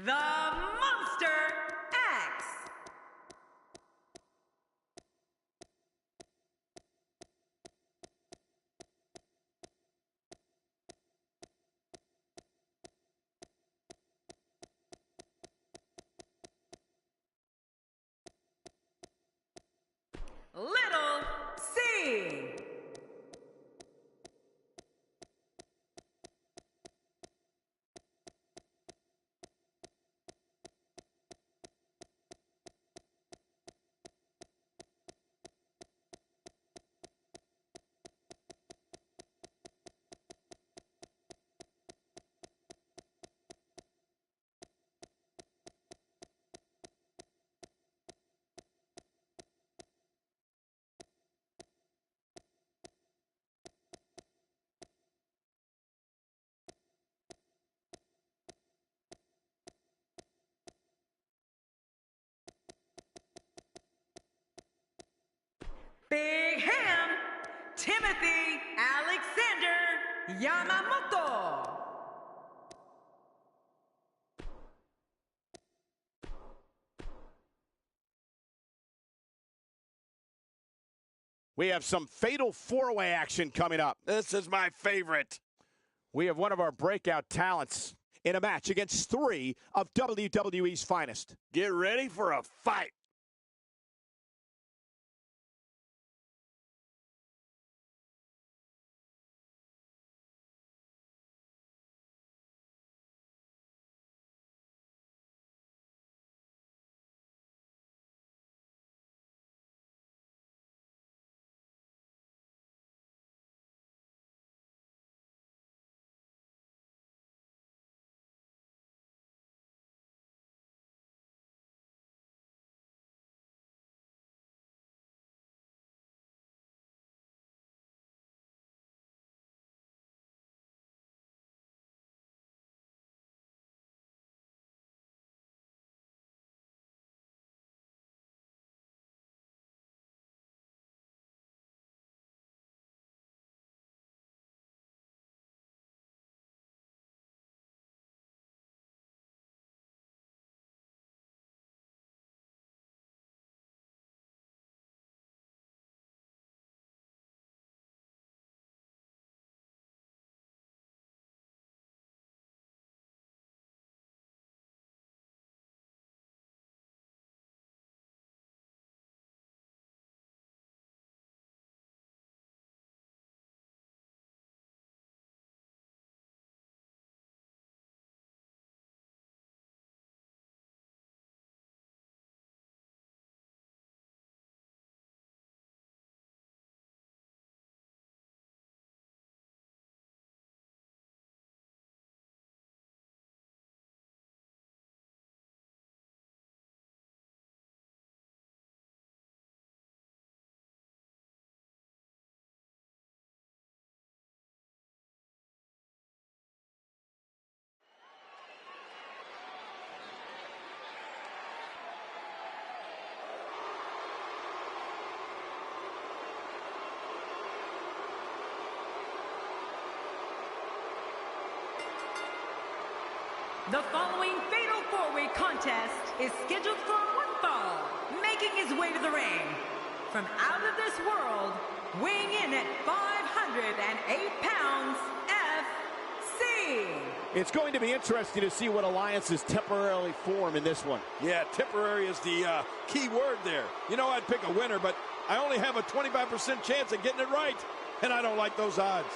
the Monster X. Little C. Big Ham, Timothy Alexander Yamamoto. We have some fatal four-way action coming up. This is my favorite. We have one of our breakout talents in a match against three of WWE's finest. Get ready for a fight. The following fatal four-way contest is scheduled for one fall, making his way to the ring. From out of this world, weighing in at 508 pounds, FC. It's going to be interesting to see what alliances temporarily form in this one. Yeah, temporary is the key word there. You know, I'd pick a winner, but I only have a 25% chance of getting it right, and I don't like those odds.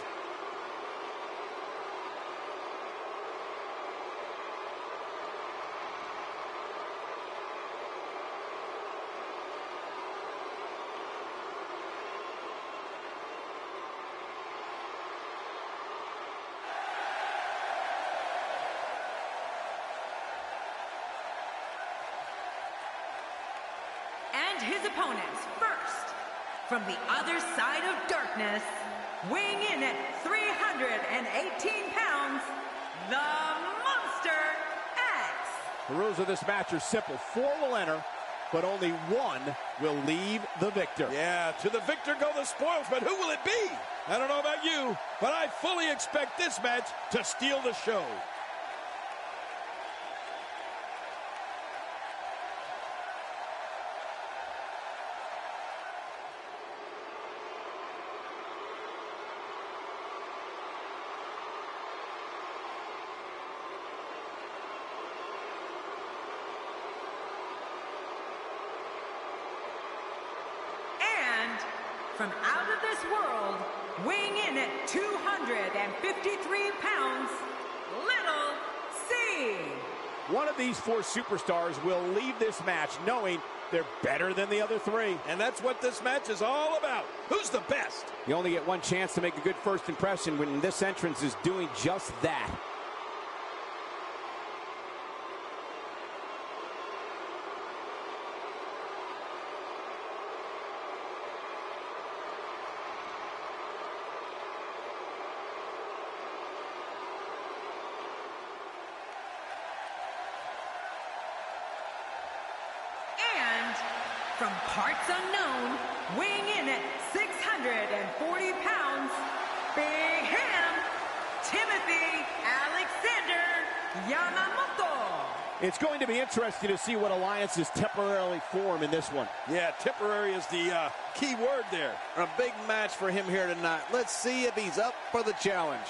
And his opponents, first, from the other side of darkness, weighing in at 318 pounds, the Monster X. The rules of this match are simple. 4 will enter, but only 1 will leave the victor. Yeah, to the victor go the spoils, but who will it be? I don't know about you, but I fully expect this match to steal the show. from out of this world, weighing in at 253 pounds, Little C. One of these four superstars will leave this match knowing they're better than the other three. And that's what this match is all about. Who's the best? You only get one chance to make a good first impression when this entrance is doing just that. From parts unknown, weighing in at 640 pounds, Big Ham, Timothy Alexander Yamamoto. It's going to be interesting to see what alliances temporarily form in this one. Yeah, temporary is the key word there. A big match for him here tonight. Let's see if he's up for the challenge.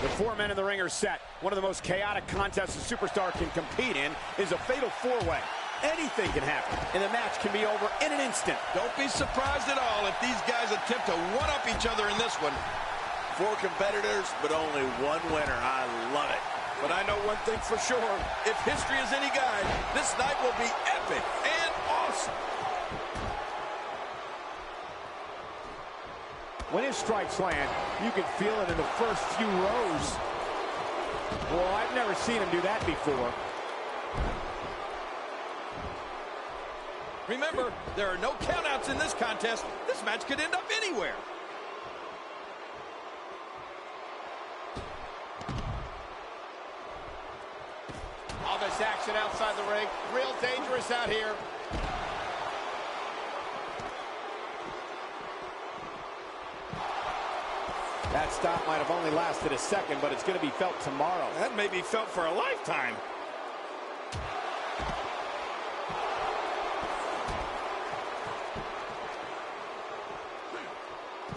The four men in the ring are set. One of the most chaotic contests a superstar can compete in is a fatal four-way. Anything can happen, and the match can be over in an instant. Don't be surprised at all if these guys attempt to one-up each other in this one. Four competitors, but only one winner. I love it. But I know one thing for sure. If history is any guide, this night will be epic and awesome. When his strikes land, you can feel it in the first few rows. Well, I've never seen him do that before. Remember, there are no countouts in this contest. This match could end up anywhere. All this action outside the ring, real dangerous out here. That stop might have only lasted a second, but it's going to be felt tomorrow. That may be felt for a lifetime.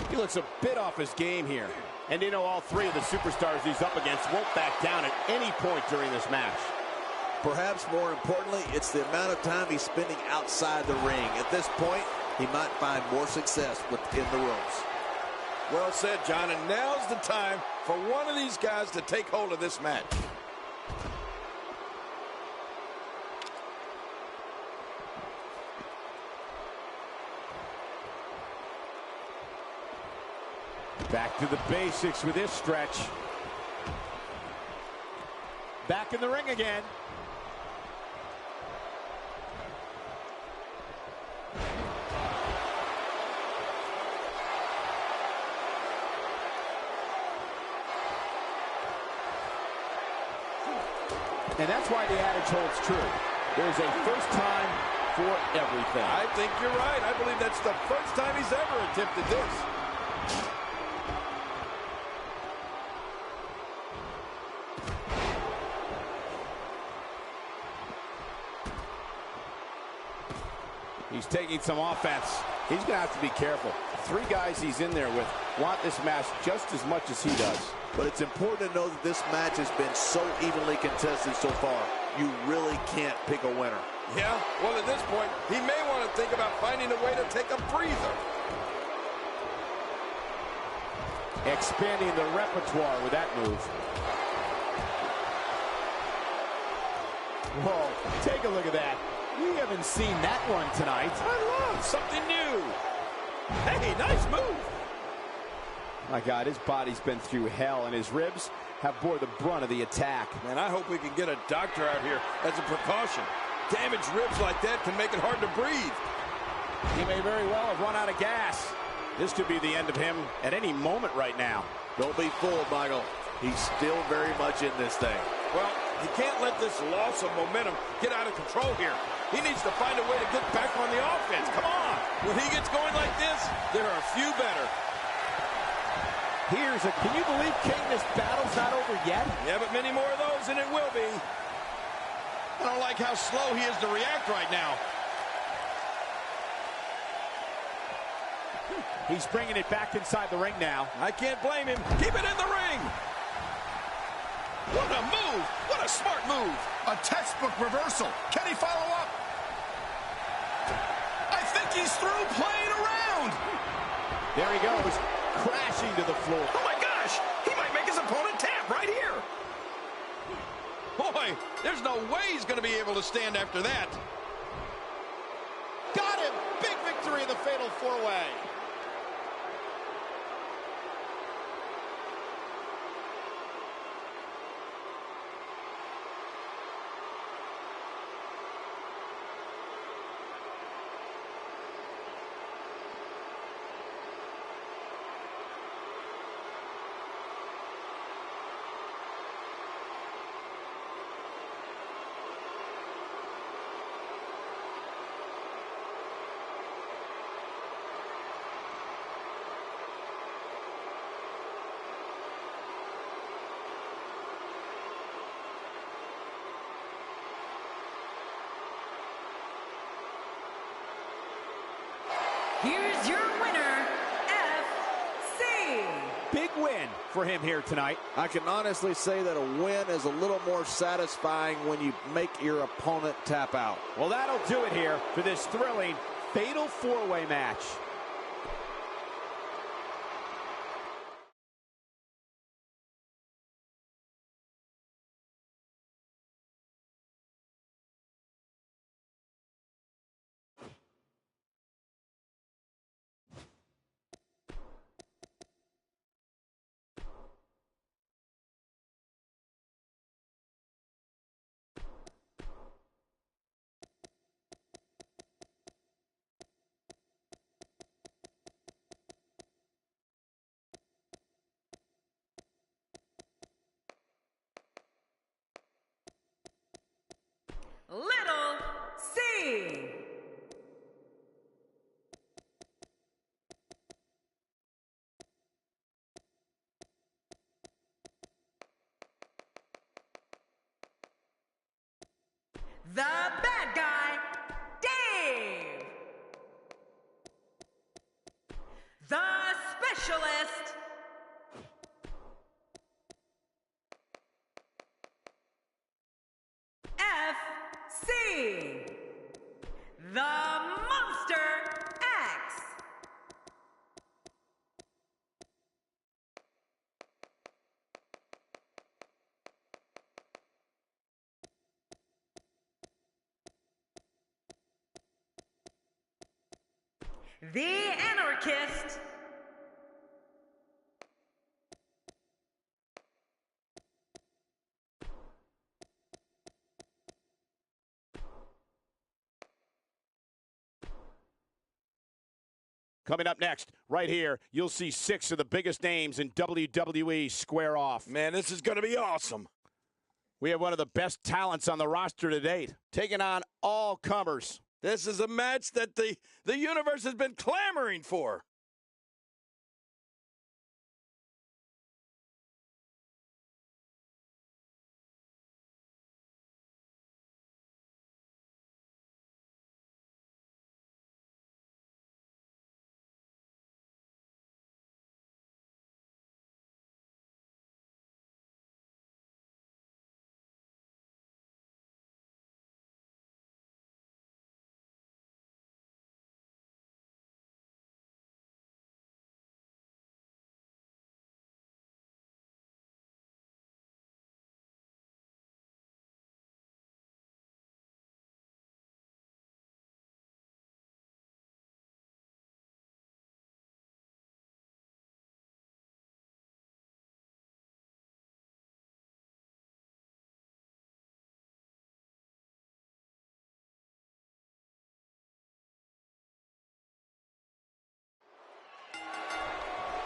He looks a bit off his game here. And you know, all three of the superstars he's up against won't back down at any point during this match. Perhaps more importantly, it's the amount of time he's spending outside the ring. At this point, he might find more success within the ropes. Well said, John, and now's the time for one of these guys to take hold of this match. Back to the basics with this stretch. Back in the ring again. And that's why the adage holds true. There's a first time for everything. I think you're right. I believe that's the first time he's ever attempted this. He's taking some offense. He's going to have to be careful. Three guys he's in there with want this match just as much as he does. But it's important to know that this match has been so evenly contested so far. You really can't pick a winner. Yeah, well, at this point, he may want to think about finding a way to take a breather. Expanding the repertoire with that move. Whoa, take a look at that. We haven't seen that one tonight. I love something new. Hey, nice move. My God, his body's been through hell, and his ribs have bore the brunt of the attack. Man, I hope we can get a doctor out here as a precaution. Damaged ribs like that can make it hard to breathe. He may very well have run out of gas. This could be the end of him at any moment right now. Don't be fooled, Michael. He's still very much in this thing. Well, he can't let this loss of momentum get out of control here. He needs to find a way to get back on the offense. Come on. When he gets going like this, there are a few better. Can you believe, King, this battle's not over yet? Yeah, but many more of those, and it will be. I don't like how slow he is to react right now. He's bringing it back inside the ring now. I can't blame him. Keep it in the ring. What a move. What a smart move. A textbook reversal. Can he follow up? I think he's through playing around. There he goes, crashing to the floor. Oh, my gosh. He might make his opponent tap right here. Boy, there's no way he's going to be able to stand after that. Got him. Big victory in the Fatal 4-Way. Here's your winner, FC. Big win for him here tonight. I can honestly say that a win is a little more satisfying when you make your opponent tap out. Well, that'll do it here for this thrilling Fatal 4-Way match. Little C. The bad guy, Dave. The specialist, FC. The Monster X. The Anarchist. Coming up next, right here, you'll see 6 of the biggest names in WWE square off. Man, this is going to be awesome. We have one of the best talents on the roster to date, taking on all comers. This is a match that the universe has been clamoring for.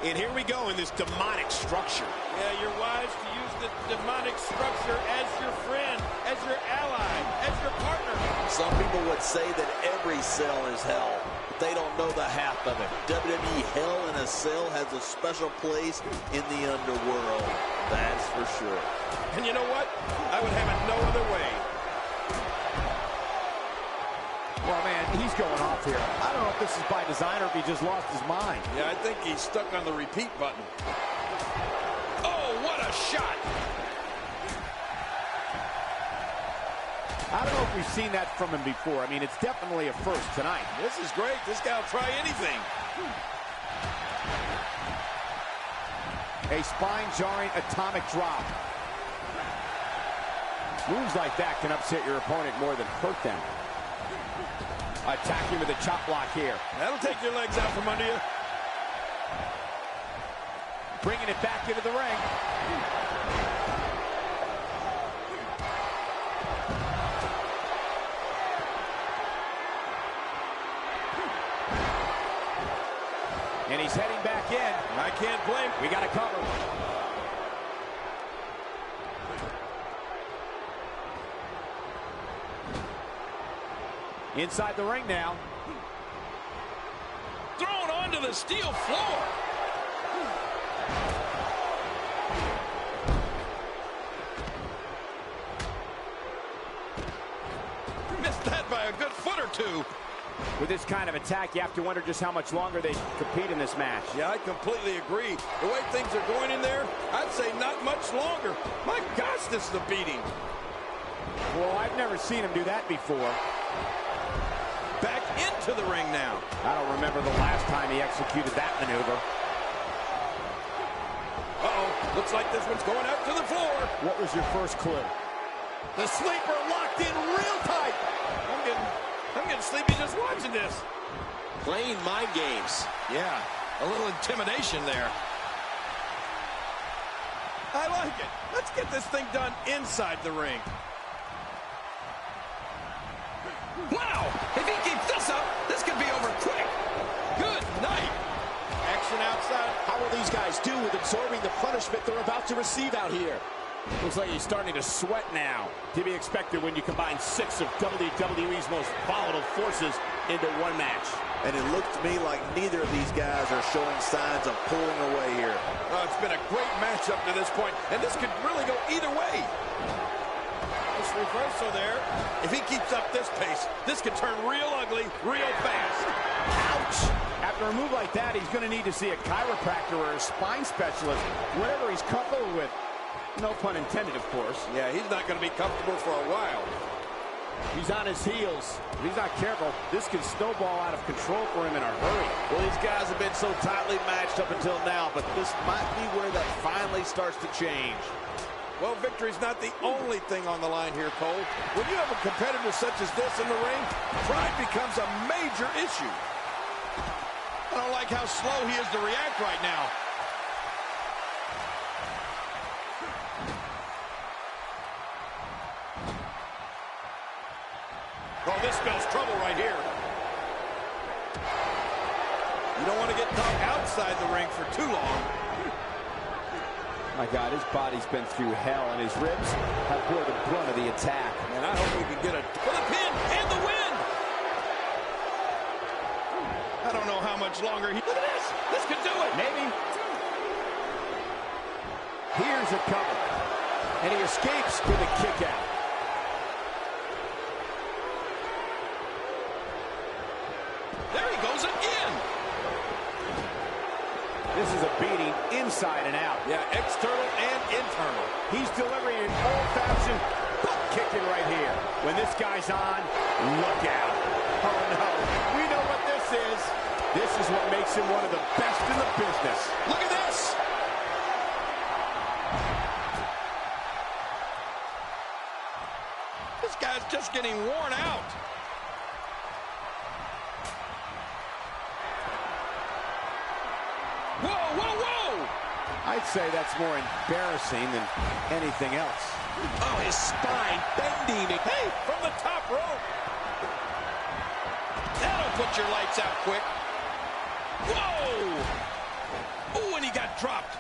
And here we go in this demonic structure. Yeah, you're wise to use the demonic structure as your friend, as your ally, as your partner. Some people would say that every cell is hell, but they don't know the half of it. WWE Hell in a Cell has a special place in the underworld. That's for sure. And you know what? I would have it no other way. Well, man, he's going off here. I don't know if this is by design or if he just lost his mind. Yeah, I think he's stuck on the repeat button. Oh, what a shot! I don't know if we've seen that from him before. I mean, it's definitely a first tonight. This is great. This guy will try anything. A spine-jarring atomic drop. Moves like that can upset your opponent more than hurt them. Attacking with a chop block here. That'll take your legs out from under you. Bringing it back into the ring. And he's heading back in. I can't blame. We got to cover. Inside the ring now. Thrown onto the steel floor. Missed that by a good foot or two. With this kind of attack, you have to wonder just how much longer they compete in this match. Yeah, I completely agree. The way things are going in there, I'd say not much longer. My gosh, this is a beating. Well, I've never seen him do that before. Back into the ring now. I don't remember the last time he executed that maneuver. Uh-oh, looks like this one's going out to the floor. What was your first clue? The sleeper locked in real tight. I'm getting sleepy just watching this. Playing mind games. Yeah, a little intimidation there. I like it. Let's get this thing done inside the ring. Wow! If he keeps this up, this could be over quick. Good night. Action outside. How will these guys do with absorbing the punishment they're about to receive out here? Looks like he's starting to sweat now. To be expected when you combine 6 of WWE's most volatile forces into one match. And it looked to me like neither of these guys are showing signs of pulling away here. It's been a great match up to this point, and this could really go either way. This reversal there, if he keeps up this pace, this could turn real ugly real fast. Ouch! After a move like that, he's going to need to see a chiropractor or a spine specialist, whatever he's comfortable with. No pun intended, of course. Yeah, he's not going to be comfortable for a while. He's on his heels. If he's not careful, this can snowball out of control for him in a hurry. Well, these guys have been so tightly matched up until now, but this might be where that finally starts to change. Well, victory's not the only thing on the line here, Cole. When you have a competitor such as this in the ring, pride becomes a major issue. I don't like how slow he is to react right now. Oh, this spells trouble right here. You don't want to get caught outside the ring for too long. My God, his body's been through hell, and his ribs have bore the brunt of the attack. And I hope we can get for the pin and the win. I don't know how much longer he... Look at this. This could do it. Maybe. Here's a cover. And he escapes with a kick out. There he goes again. This is a beating inside and out. Yeah, external and internal. He's delivering an old-fashioned butt kicking right here. When this guy's on, look out. Oh, no. We know what this is. This is what makes him one of the best in the business. Look at this. This guy's just getting worn out. Whoa, whoa, whoa! I'd say that's more embarrassing than anything else. Oh, his spine bending. Hey, from the top rope. That'll put your lights out quick. Whoa! Oh, and he got dropped.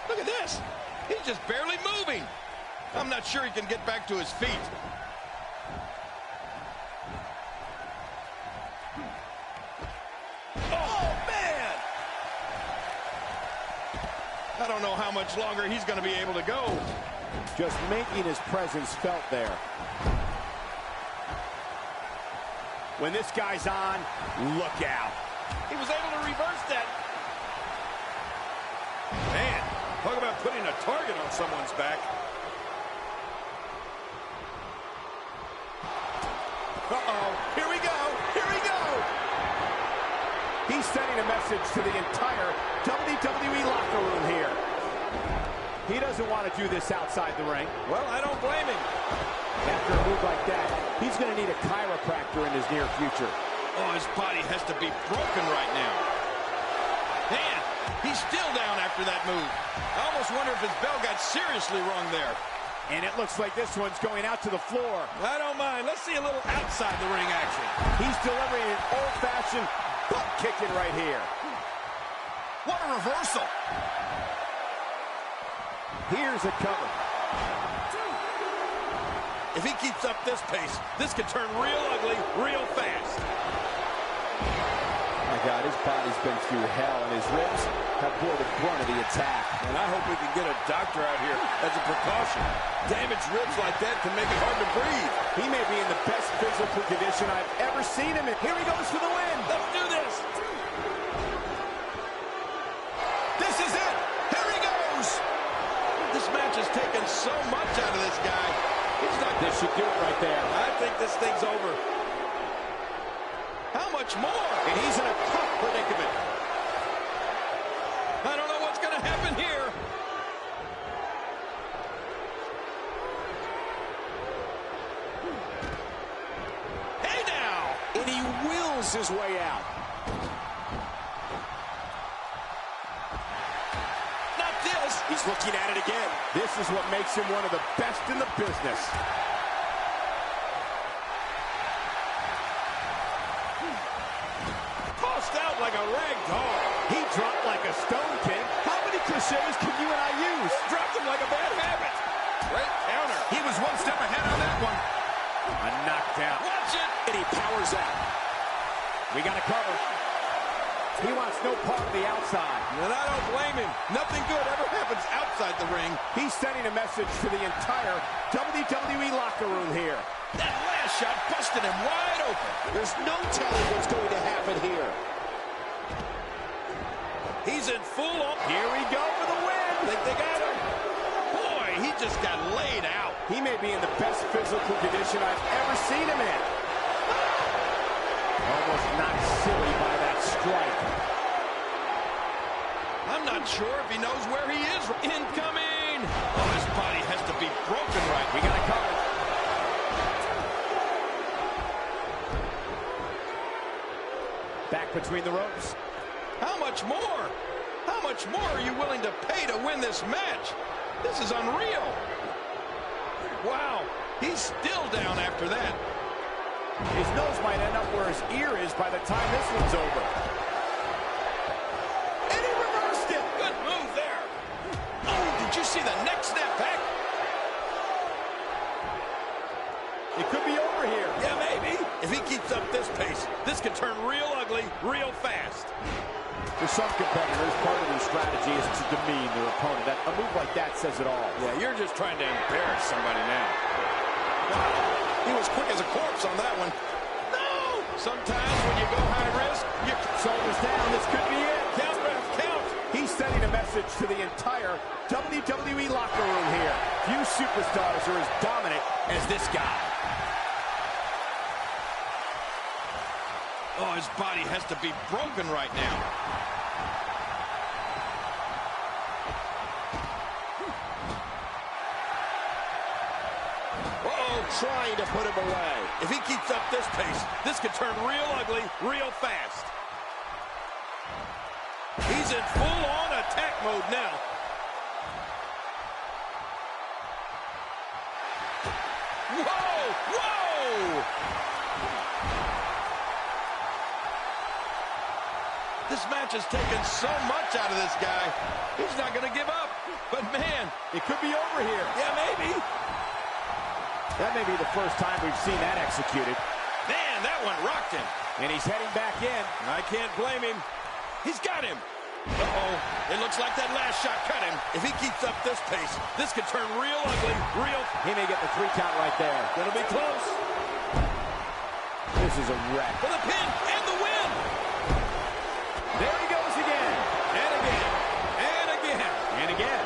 Look at this. He's just barely moving. I'm not sure he can get back to his feet. Oh, man! I don't know how much longer he's going to be able to go. Just making his presence felt there. When this guy's on, look out. He was able to reverse that. Man, talk about putting a target on someone's back. Uh-oh, here we go, here we go. He's sending a message to the entire WWE locker room here. He doesn't want to do this outside the ring. Well, I don't blame him. After a move like that, he's going to need a chiropractor in his near future. Oh, his body has to be broken right now. Man, he's still down after that move. I almost wonder if his bell got seriously wrong there. And it looks like this one's going out to the floor. I don't mind. Let's see a little outside the ring action. He's delivering an old-fashioned butt kicking right here. What a reversal. Here's a cover. If he keeps up this pace, this could turn real ugly real fast. My God, his body's been through hell, and his ribs have bore the brunt of the attack. And I hope we can get a doctor out here as a precaution. Damaged ribs like that can make it hard to breathe. He may be in the best physical condition I've ever seen him in. Here he goes for the win. Let's do this. This is it. Here he goes. This match has taken so much out of this guy. He's not. This should do it right there. I think this thing's over. How much more? And he's in a tough predicament. I don't know what's going to happen here. Hey now! And he wills his way out. Not this. He's looking at it again. This is what makes him one of the best in the business. Tossed out like a rag doll. He dropped like a stone, King. How many cliches can you and I use? Dropped him like a bad habit. Great counter. He was one step ahead on that one. A knockdown. Watch it. And he powers out. We got a cover. He wants no part of the outside. And I don't blame him. Nothing good ever happens outside the ring. He's sending a message to the entire WWE locker room here. That last shot busted him wide open. There's no telling what's going to happen here. He's in full on. Here we go for the win. Think they got him? Boy, he just got laid out. He may be in the best physical condition I've ever seen him in. Almost knocked silly by that strike. I'm not sure if he knows where he is. Incoming! Oh, his body has to be broken right. We got a cover. Back between the ropes. How much more? How much more are you willing to pay to win this match? This is unreal. Wow, he's still down after that. His nose might end up where his ear is by the time this one's over. And he reversed it. Good move there. Oh, did you see the neck snap back? It could be over here. Yeah, maybe. If he keeps up this pace, this could turn real ugly real fast. For some competitors, part of their strategy is to demean their opponent. A move like that says it all. Yeah, you're just trying to embarrass somebody now. Wow, he was quick as a corpse on that one. No! Sometimes when you go high risk, you... Shoulders down, this could be it. Count, ref, count! He's sending a message to the entire WWE locker room here. Few superstars are as dominant as this guy. Oh, his body has to be broken right now. Trying to put him away. If he keeps up this pace, this could turn real ugly real fast. He's in full-on attack mode now. Whoa! Whoa! This match has taken so much out of this guy. He's not going to give up. But, man, it could be over here. Yeah, maybe. That may be the first time we've seen that executed. Man, that one rocked him. And he's heading back in. I can't blame him. He's got him. Uh-oh. It looks like that last shot cut him. If he keeps up this pace, this could turn real ugly. He may get the 3 count right there. Gonna be close. This is a wreck. For the pin and the win. There he goes again. And again. And again. And again.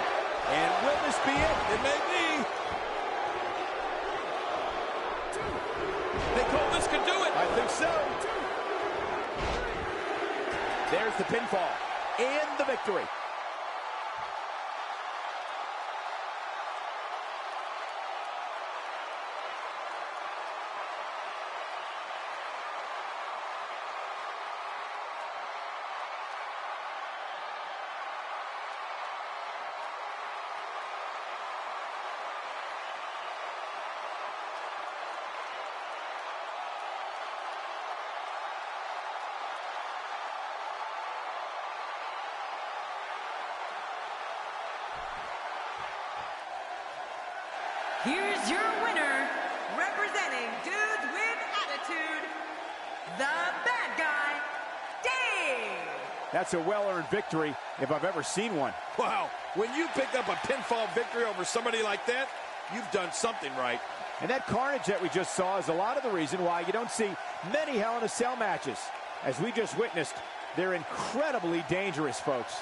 And will this be it? It may be. Hey, Cole, this could do it. I think so. There's the pinfall and the victory. Here's your winner, representing Dudes with Attitude, the bad guy, Dave. That's a well-earned victory if I've ever seen one. Wow. When you pick up a pinfall victory over somebody like that, you've done something right. And that carnage that we just saw is a lot of the reason why you don't see many Hell in a Cell matches. As we just witnessed, they're incredibly dangerous, folks.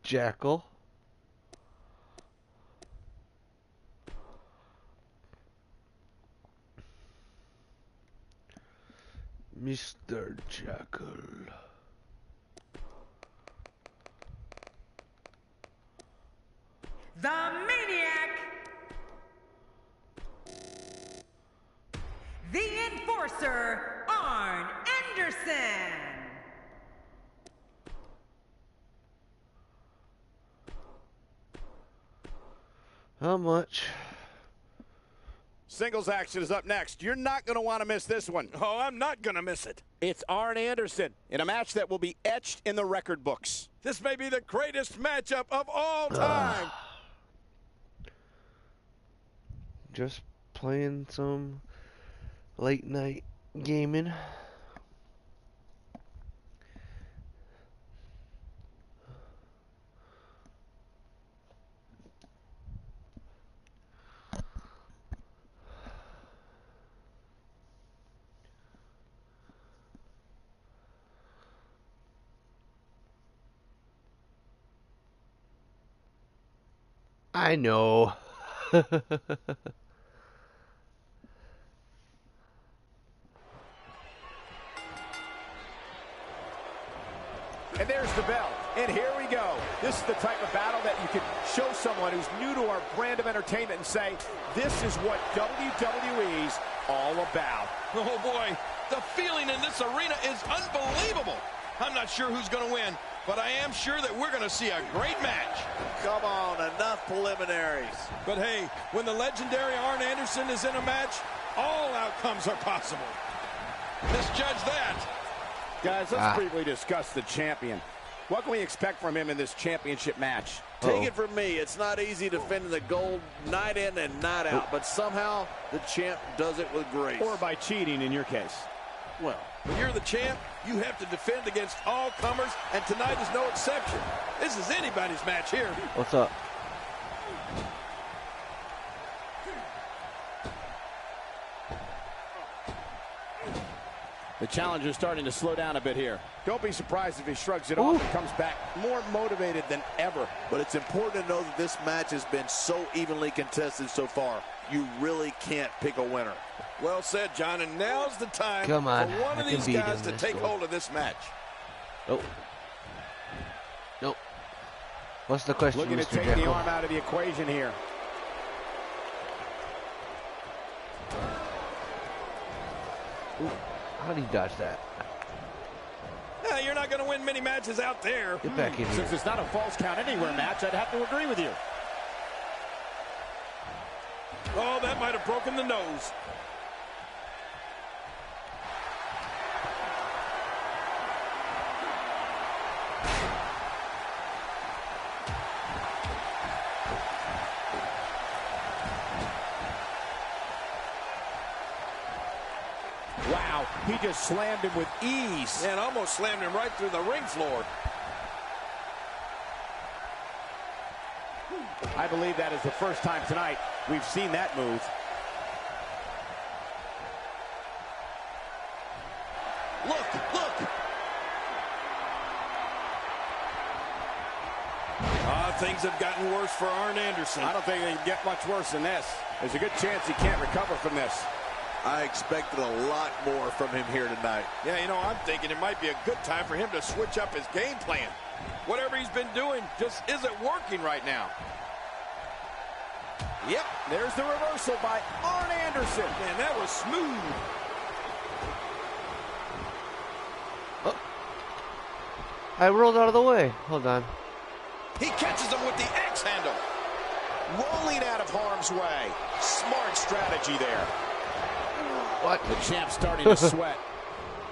Jackal. Mr. Jackal. The Maniac. The Enforcer, Arn Anderson. How much? Singles action is up next. You're not going to want to miss this one. Oh, I'm not going to miss it. It's Arn Anderson in a match that will be etched in the record books. This may be the greatest matchup of all time. Just playing some late night gaming. I know. And there's the bell. And here we go. This is the type of battle that you can show someone who's new to our brand of entertainment and say, this is what WWE's all about. Oh, boy. The feeling in this arena is unbelievable. I'm not sure who's going to win, but I am sure that we're going to see a great match. Come on, enough preliminaries. But hey, when the legendary Arn Anderson is in a match, all outcomes are possible. Misjudge that. Guys, let's briefly discuss the champion. What can we expect from him in this championship match? Take it from me, it's not easy defending the gold night in and night out, but somehow the champ does it with grace. Or by cheating in your case. Well, when you're the champ, you have to defend against all comers, and tonight is no exception. This is anybody's match here. What's up? The challenger's starting to slow down a bit here. Don't be surprised if he shrugs it off and comes back more motivated than ever. but it's important to know that this match has been so evenly contested so far. You really can't pick a winner. Well said, John, and now's the time Come on, for one I of can these beat guys him to this take goal. hold of this match. Nope. Nope. What's the question, Looking to Mr. take the Jekyll? arm out of the equation here. Ooh, how did he dodge that? Yeah, you're not going to win many matches out there. Get back in here. Since it's not a false count anywhere match, I'd have to agree with you. Oh, that might have broken the nose. Wow, he just slammed him with ease. And almost slammed him right through the ring floor. I believe that is the first time tonight we've seen that move. Look, look. Things have gotten worse for Arn Anderson. I don't think they can get much worse than this. There's a good chance he can't recover from this. I expected a lot more from him here tonight. Yeah, you know, I'm thinking it might be a good time for him to switch up his game plan. Whatever he's been doing just isn't working right now. Yep, there's the reversal by Arn Anderson. Man, that was smooth. Oh. I rolled out of the way. Hold on. He catches him with the X handle. Rolling out of harm's way. Smart strategy there. What? The champ's starting to sweat,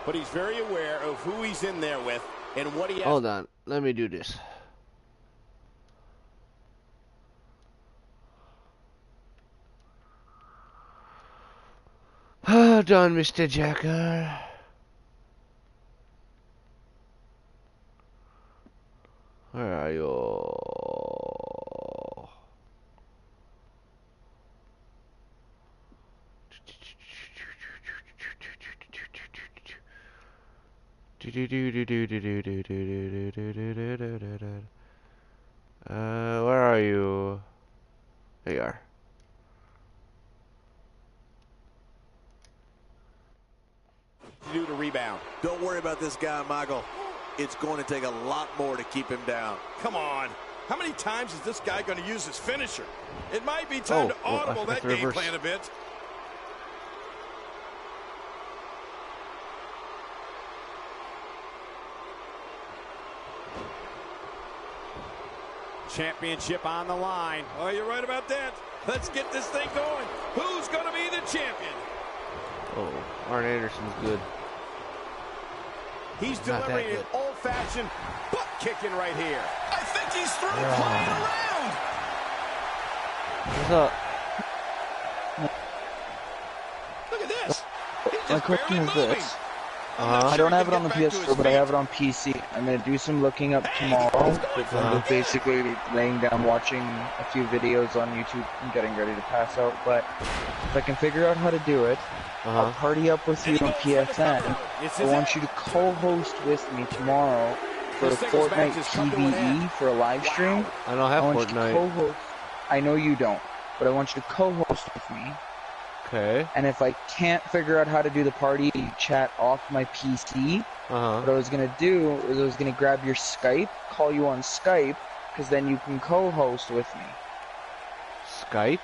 but he's very aware of who he's in there with and what he has. Hold on. Let me do this. Oh, done, Mr. Jacker. Where are you? Where are you? There you are. Do to rebound. Don't worry about this guy, Michael. It's going to take a lot more to keep him down. Come on. How many times is this guy going to use his finisher? It might be time to audible that game plan a bit. Championship on the line. Oh, you're right about that. Let's get this thing going. Who's going to be the champion? Oh, Arn Anderson's good. He's delivering an old-fashioned butt kicking right here. I think he's through playing around. What's up? Look at this. My question is this. I don't have it on the PS4, but I have it on PC. I'm going to do some looking up tomorrow. I'm basically laying down, watching a few videos on YouTube and getting ready to pass out. But if I can figure out how to do it, I'll party up with you on PSN. I want you to co-host with me tomorrow for a Fortnite PvE for a live stream. I don't have Fortnite. I know you don't, but I want you to co-host with me. Okay. And if I can't figure out how to do the party chat off my PC, what I was going to do is I was going to grab your Skype, call you on Skype, because then you can co-host with me. Skype?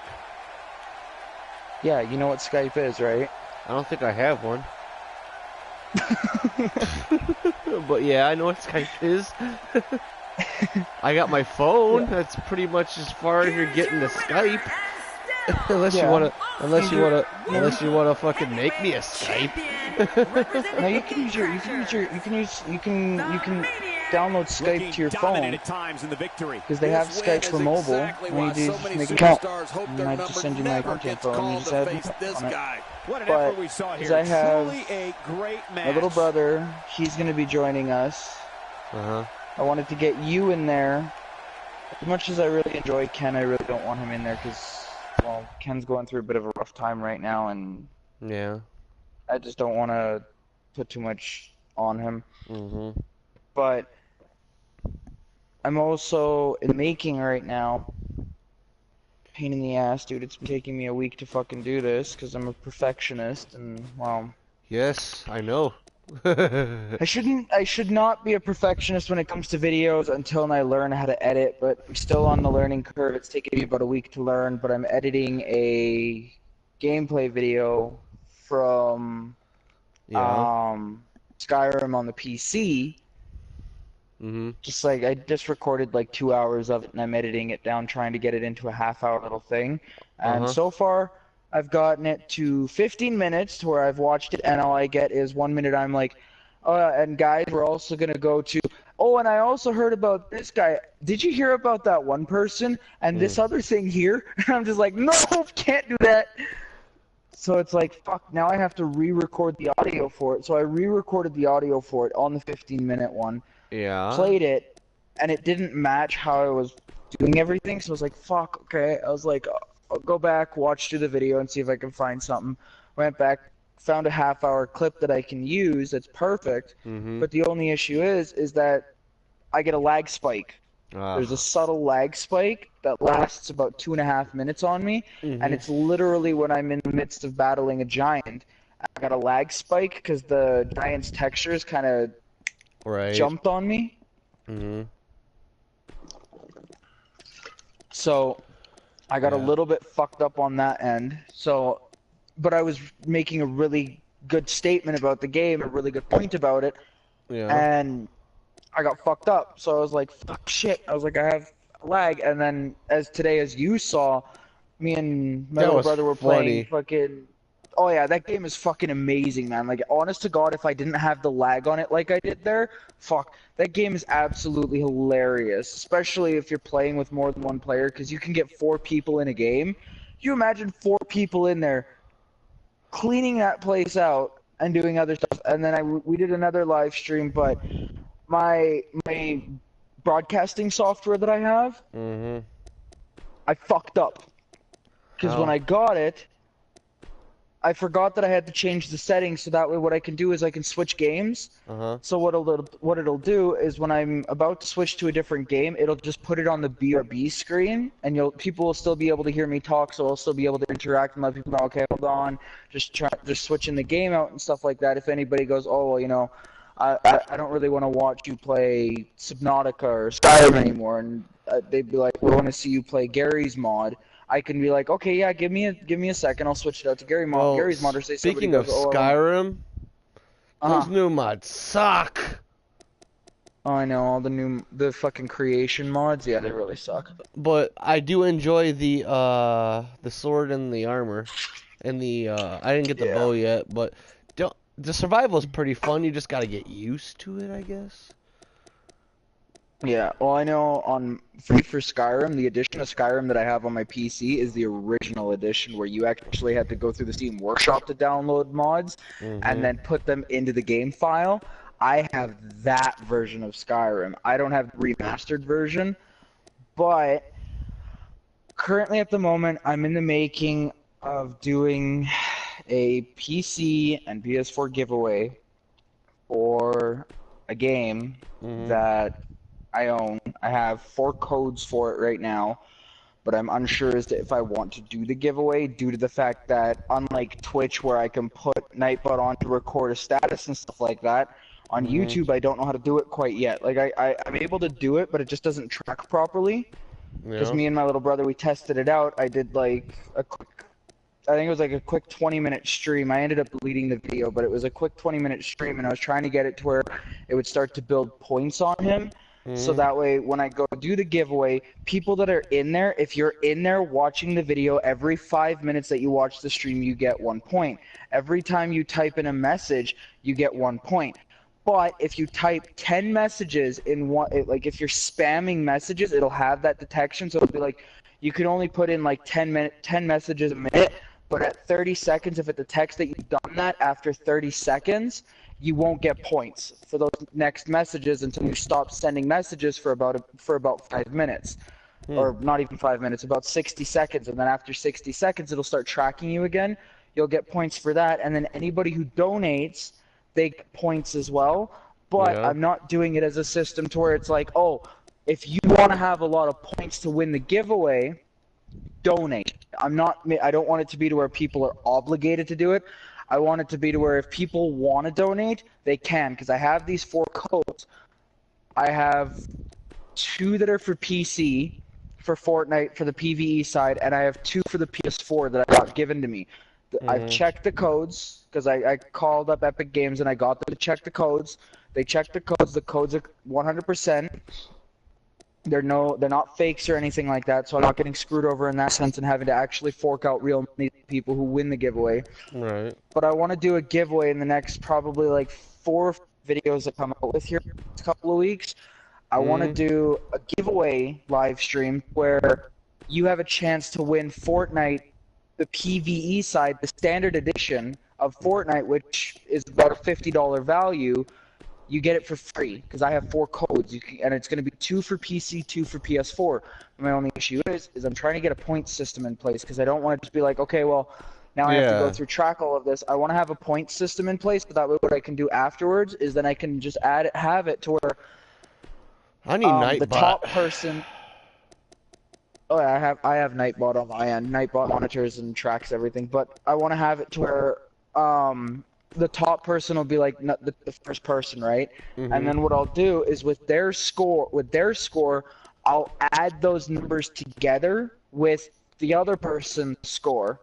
Yeah, you know what Skype is, right? I don't think I have one. But yeah, I know what Skype is. I got my phone. Yeah. That's pretty much as far as you're getting to Skype. unless you wanna fucking make me a Skype. No, you can download Skype to your phone because they have Skype for mobile. And you just make an account, and I just send you my content info, and you just add me on it. But because I have my little brother, he's gonna be joining us. I wanted to get you in there. As much as I really enjoy Ken, I really don't want him in there because, well, Ken's going through a bit of a rough time right now, and yeah, I just don't want to put too much on him. But I'm also in making right now. Pain in the ass, dude. It's been taking me a week to fucking do this because I'm a perfectionist, and well. Yes, I know. I should not be a perfectionist when it comes to videos until I learn how to edit, but I'm still on the learning curve. It's taken me about a week to learn, but I'm editing a gameplay video from Skyrim on the PC. Just like I just recorded like 2 hours of it, and I'm editing it down, trying to get it into a half-hour little thing. And so far, I've gotten it to 15 minutes to where I've watched it, and all I get is 1 minute. I'm like, and guys, we're also gonna go to. Oh, and I also heard about this guy. Did you hear about that one person and this other thing here? And I'm just like, no, can't do that. So it's like, fuck, now I have to re-record the audio for it. So I re-recorded the audio for it on the 15-minute one. Yeah. Played it, and it didn't match how I was doing everything. So I was like, fuck, okay. I was like, I'll go back, watch through the video, and see if I can find something. Went back, found a half-hour clip that I can use that's perfect. But the only issue is that I get a lag spike. There's a subtle lag spike that lasts about 2.5 minutes on me, and it's literally when I'm in the midst of battling a giant. I got a lag spike because the giant's textures kind of jumped on me. So I got a little bit fucked up on that end. So, but I was making a really good statement about the game, a really good point about it, and I got fucked up. So I was like, fuck shit. I was like, I have lag. And then as you saw, me and my little brother were playing fucking. Oh yeah, that game is fucking amazing, man. Like, honest to God, if I didn't have the lag on it like I did there, fuck, that game is absolutely hilarious. Especially if you're playing with more than one player, because you can get 4 people in a game. You imagine 4 people in there cleaning that place out and doing other stuff. And then we did another live stream, but my broadcasting software that I have, I fucked up. Because when I got it, I forgot that I had to change the settings, so that way what I can do is I can switch games. So what it'll do is when I'm about to switch to a different game, it'll just put it on the BRB screen, and people will still be able to hear me talk, so I'll still be able to interact and let people know, okay, hold on, just switching the game out and stuff like that. If anybody goes, oh, well, you know, I don't really want to watch you play Subnautica or Skyrim anymore, and they'd be like, we want to see you play Gary's mod. I can be like, okay, yeah, give me a second. I'll switch it out to Gary's mod. Or say speaking goes, of Skyrim, those new mods suck. Oh, I know all the fucking creation mods. Yeah, they really suck. But I do enjoy the sword and the armor, and the I didn't get the bow yet, but the survival is pretty fun. You just gotta get used to it, I guess. Yeah, well, I know for Skyrim, the edition of Skyrim that I have on my PC is the original edition where you actually had to go through the Steam Workshop to download mods and then put them into the game file. I have that version of Skyrim. I don't have the remastered version, but currently at the moment I'm in the making of doing a PC and PS4 giveaway for a game that I own. I have 4 codes for it right now, but I'm unsure as to if I want to do the giveaway due to the fact that unlike Twitch where I can put Nightbot on to record a status and stuff like that, on YouTube I don't know how to do it quite yet. Like I'm able to do it, but it just doesn't track properly. Because me and my little brother, we tested it out. I did like I think it was like a quick 20-minute stream. I ended up deleting the video, but it was a quick 20-minute stream, and I was trying to get it to where it would start to build points on him. So that way, when I go do the giveaway, people that are in there, if you're in there watching the video, every 5 minutes that you watch the stream, you get 1 point. Every time you type in a message, you get 1 point. But if you type 10 messages in one, like if you're spamming messages, it'll have that detection. So it'll be like, you can only put in like 10 messages a minute, but at 30 seconds, if it detects that you've done that after 30 seconds, you won't get points for those next messages until you stop sending messages for about 5 minutes. Or not even 5 minutes, about 60 seconds. And then after 60 seconds, it'll start tracking you again. You'll get points for that. And then anybody who donates, they get points as well. But I'm not doing it as a system to where it's like, oh, if you want to have a lot of points to win the giveaway, donate. I don't want it to be to where people are obligated to do it. I want it to be to where if people want to donate, they can, because I have these 4 codes. I have 2 that are for PC, for Fortnite, for the PvE side, and I have 2 for the PS4 that I got given to me. I've checked the codes, because I called up Epic Games and I got them to check the codes. They checked the codes. The codes are 100%. They're not fakes or anything like that, so I'm not getting screwed over in that sense and having to actually fork out real money to people who win the giveaway. Right. But I want to do a giveaway in the next probably like 4 videos that come out with here in the next couple of weeks. I want to do a giveaway live stream where you have a chance to win Fortnite, the PvE side, the standard edition of Fortnite, which is about a $50 value. You get it for free because I have 4 codes, and it's going to be 2 for PC, 2 for PS4. My only issue is I'm trying to get a point system in place because I don't want it to be like, okay, well, now I have to go through track all of this. I want to have a point system in place, so that way what I can do afterwards is then I can just have it to where I need Nightbot. The top person. Oh, yeah, I have Nightbot on my end. Nightbot monitors and tracks everything, but I want to have it to where the top person will be like the first person, right? And then what I'll do is with their score, I'll add those numbers together with the other person's score.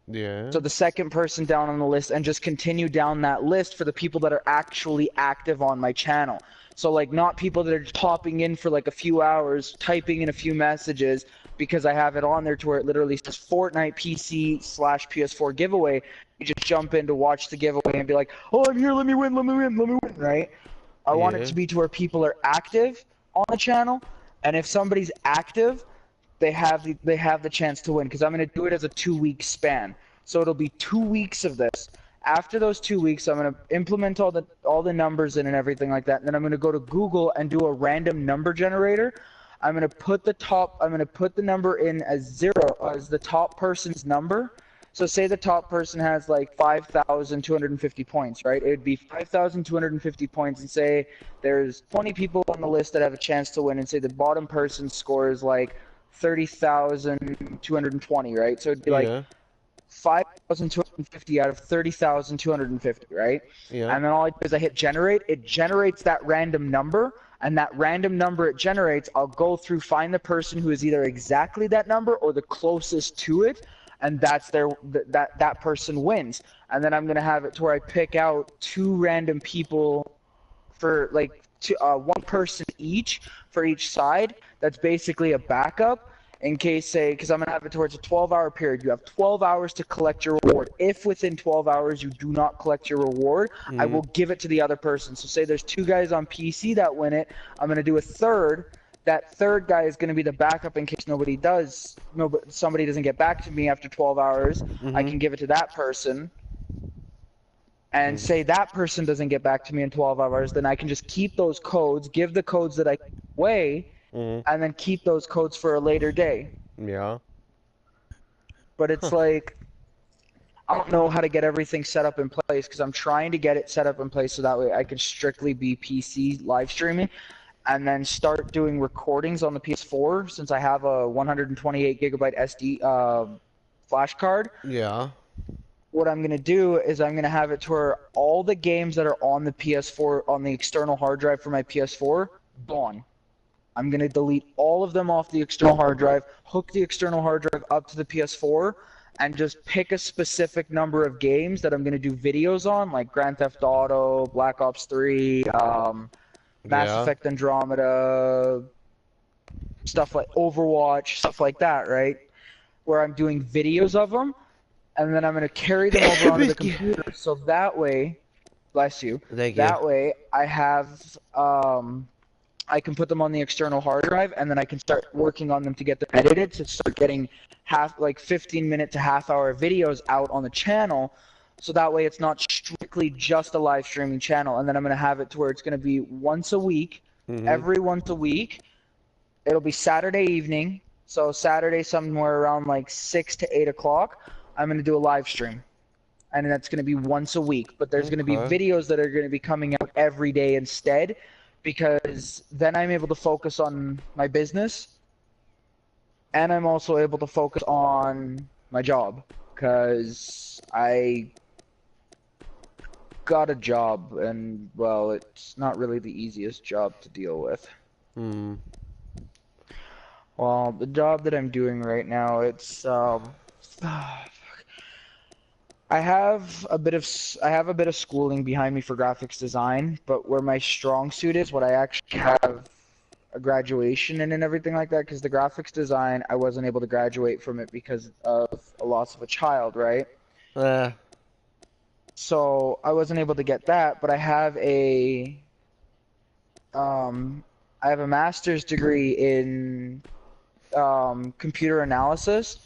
Yeah. So the second person down on the list, and just continue down that list for the people that are actually active on my channel. So like not people that are just popping in for like a few hours, typing in a few messages, because I have it on there to where it literally says Fortnite PC/PS4 giveaway. You just jump in to watch the giveaway and be like, oh, I'm here, let me win, right? I want it to be to where people are active on the channel, and if somebody's active, they have the chance to win, because I'm going to do it as a 2-week span. So it'll be 2 weeks of this. After those 2 weeks, I'm going to implement all the numbers in and everything like that, and then I'm going to go to Google and do a random number generator. I'm going to put the number in as 0 as the top person's number. So say the top person has like 5,250 points, right? It would be 5,250 points, and say there's 20 people on the list that have a chance to win, and say the bottom person scores like 30,220, right? So it'd be like 5,250 out of 30,250, right? Yeah. And then all I do is I hit generate. It generates that random number, and that random number it generates, I'll go through, find the person who is either exactly that number or the closest to it, and that's that person wins. And then I'm gonna have it to where I pick out 2 random people for like one person each for each side. That's basically a backup. In case, say, because I'm going to have it towards a 12-hour period. You have 12 hours to collect your reward. If within 12 hours you do not collect your reward, I will give it to the other person. So say there's 2 guys on PC that win it. I'm going to do a third. That third guy is going to be the backup in case somebody doesn't get back to me after 12 hours. I can give it to that person. And say that person doesn't get back to me in 12 hours, then I can just keep those codes, give the codes that I weigh, and then keep those codes for a later day. Yeah. But it's like, I don't know how to get everything set up in place, because I'm trying to get it set up in place so that way I can strictly be PC live streaming, and then start doing recordings on the PS4, since I have a 128 gigabyte SD flash card. Yeah. What I'm going to do is I'm going to have it to where all the games that are on the PS4, on the external hard drive for my PS4, gone. I'm going to delete all of them off the external hard drive, hook the external hard drive up to the PS4, and just pick a specific number of games that I'm going to do videos on, like Grand Theft Auto, Black Ops 3, Mass Effect Andromeda, stuff like Overwatch, stuff like that, right? Where I'm doing videos of them, and then I'm going to carry them over onto the computer, so that way, bless you, that way I have, I can put them on the external hard drive, and then I can start working on them to get them edited, to start getting 15-minute to half-hour videos out on the channel, so that way it's not strictly just a live streaming channel. And then I'm going to have it to where it's going to be once a week, every once a week. It'll be Saturday evening, so Saturday somewhere around like 6 to 8 o'clock, I'm going to do a live stream. And that's going to be once a week, but there's going to be videos that are going to be coming out every day instead, because then I'm able to focus on my business, and I'm also able to focus on my job, because I got a job, and, well, it's not really the easiest job to deal with. Well, the job that I'm doing right now, it's, I have a bit of schooling behind me for graphics design, but where my strong suit is, what I actually have a graduation in and everything like that, because the graphics design, I wasn't able to graduate from it because of a loss of a child, right? So I wasn't able to get that, but I have a master's degree in computer analysis.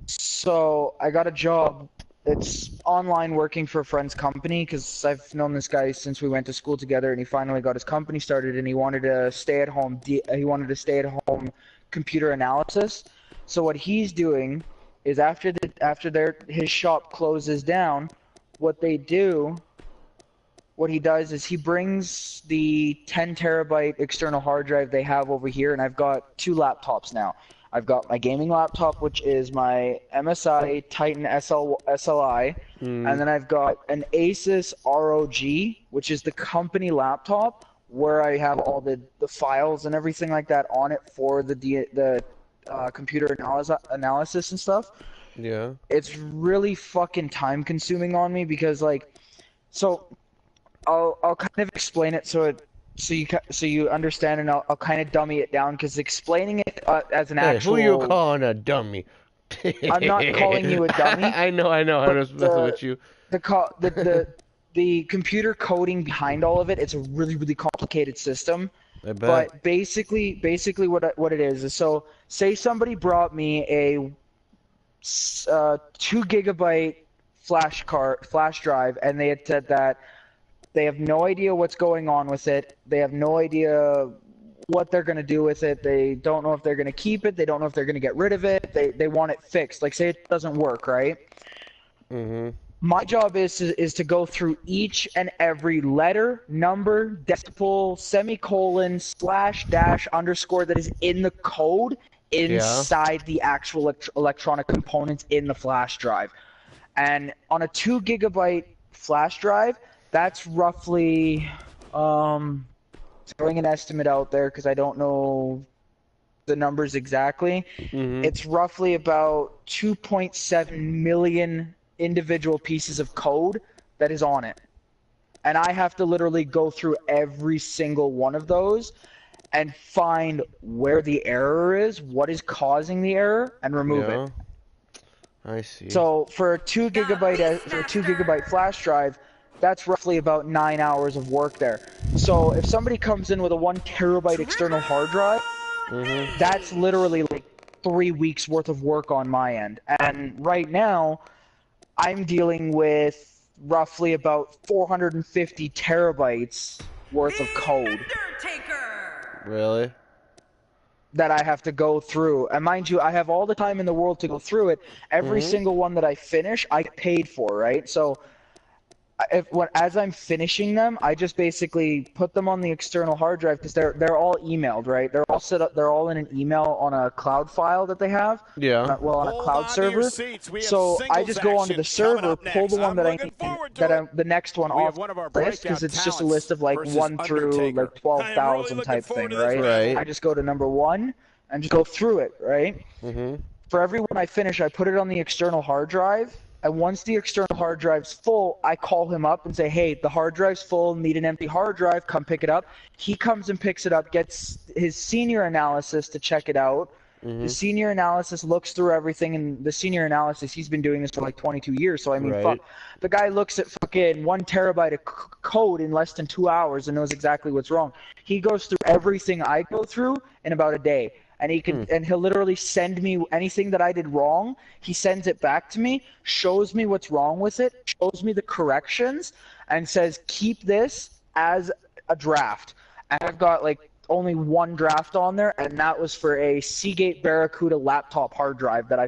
So I got a job. It's online working for a friend's company, because I've known this guy since we went to school together, and he finally got his company started, and he wanted to stay at home. Computer analysis. So what he's doing is after his shop closes down, what he does is he brings the 10 terabyte external hard drive they have over here, and I've got 2 laptops now. I've got my gaming laptop, which is my MSI Titan SLI, and then I've got an Asus ROG, which is the company laptop, where I have all the files and everything like that on it for the computer analysis and stuff. Yeah. It's really fucking time consuming on me, because like, so I'll kind of explain it so you understand, and I'll kind of dummy it down, because explaining it as an actual... Who you calling a dummy? I'm not calling you a dummy. I know. I'm just messing with you. The computer coding behind all of it, it's a really, really complicated system. I bet. But basically what it is, so say somebody brought me a 2 gigabyte flash drive, and they had said that they have no idea what's going on with it. They have no idea what they're going to do with it. They don't know if they're going to keep it. They don't know if they're going to get rid of it. They want it fixed. Like, say it doesn't work, right? My job is to go through each and every letter, number, decimal, semicolon, slash, dash, underscore that is in the code inside the actual electronic components in the flash drive. And on a 2 gigabyte flash drive, that's roughly, throwing an estimate out there because I don't know the numbers exactly. It's roughly about 2.7 million individual pieces of code that is on it. And I have to literally go through every single one of those and find where the error is, what is causing the error, and remove it. I see. So for a 2 gigabyte flash drive, that's roughly about 9 hours of work there. So if somebody comes in with a 1 terabyte external hard drive, that's literally like 3 weeks worth of work on my end. And right now, I'm dealing with roughly about 450 terabytes worth of code. Really? That I have to go through. And mind you, I have all the time in the world to go through it. Every single one that I finish, I get paid for, right? So as I'm finishing them, I just basically put them on the external hard drive because they're all emailed, right? They're all set up. They're all in an email on a cloud file that they have. Yeah. Well, on a cloud server. So I just go onto the server, pull the one that I need, the next one off the list because it's just a list of like 1 through like 12,000 type thing, right? I just go to number 1 and just go through it, right? For every one I finish, I put it on the external hard drive. And once the external hard drive's full, I call him up and say, hey, the hard drive's full, need an empty hard drive, come pick it up. He comes and picks it up, gets his senior analysis to check it out. The senior analysis looks through everything, and the senior analysis, he's been doing this for like 22 years, so I mean, fuck. The guy looks at fucking 1 terabyte of code in less than 2 hours and knows exactly what's wrong. He goes through everything I go through in about a day. And he'll literally send me anything that I did wrong. He sends it back to me, shows me what's wrong with it, shows me the corrections, and says, keep this as a draft. And I've got like only 1 draft on there, and that was for a Seagate Barracuda laptop hard drive that I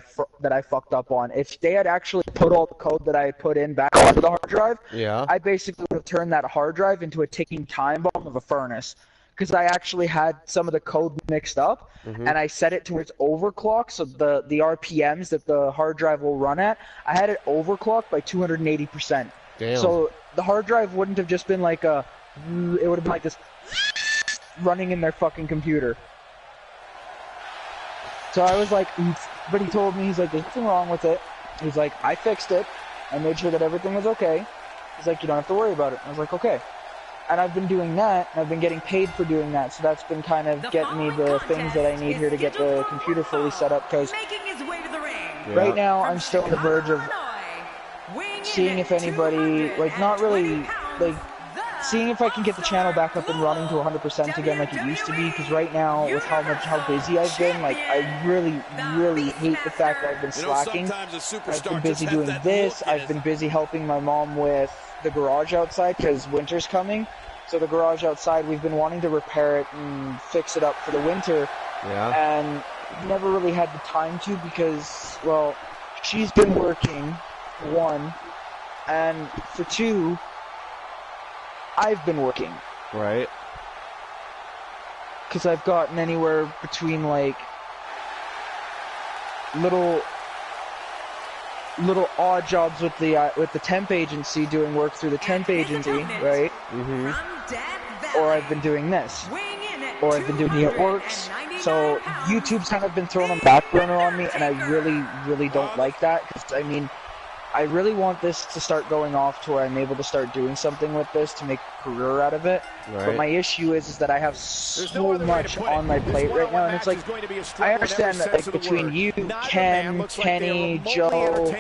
fucked up on. If they had actually put all the code that I had put in back onto the hard drive, I basically would have turned that hard drive into a ticking time bomb of a furnace. Because I actually had some of the code mixed up, and I set it to its overclock, so the RPMs that the hard drive will run at, I had it overclocked by 280%. Damn. So the hard drive wouldn't have just been like it would have been like this running in their fucking computer. So I was like, oops. But he told me, he's like, there's nothing wrong with it. He's like, I fixed it. I made sure that everything was okay. He's like, you don't have to worry about it. I was like, okay. And I've been doing that, and I've been getting paid for doing that, so that's been kind of getting me the things that I need here to get the computer fully set up, because right now I'm still on the verge of seeing if anybody, like, not really, like, seeing if I can get the channel back up and running to 100% again like it used to be, because right now, with how busy I've been, like, I really, really hate the fact that I've been slacking. I've been busy doing this, I've been busy helping my mom with the garage outside because winter's coming. So the garage outside, we've been wanting to repair it and fix it up for the winter. And never really had the time to because, well, she's been working, for 1, and for 2, I've been working. Right. Because I've gotten anywhere between like little odd jobs with the temp agency, doing work through the temp agency, right? Or I've been doing this, or I've been doing the works. So YouTube's kind of been thrown on the back burner on me, and I really, really don't like that. Because I mean, I really want this to start going off to where I'm able to start doing something with this to make a career out of it. Right. But my issue is that I have so much on my plate right now, and it's like, I understand that like between you, Ken, Kenny, Joe,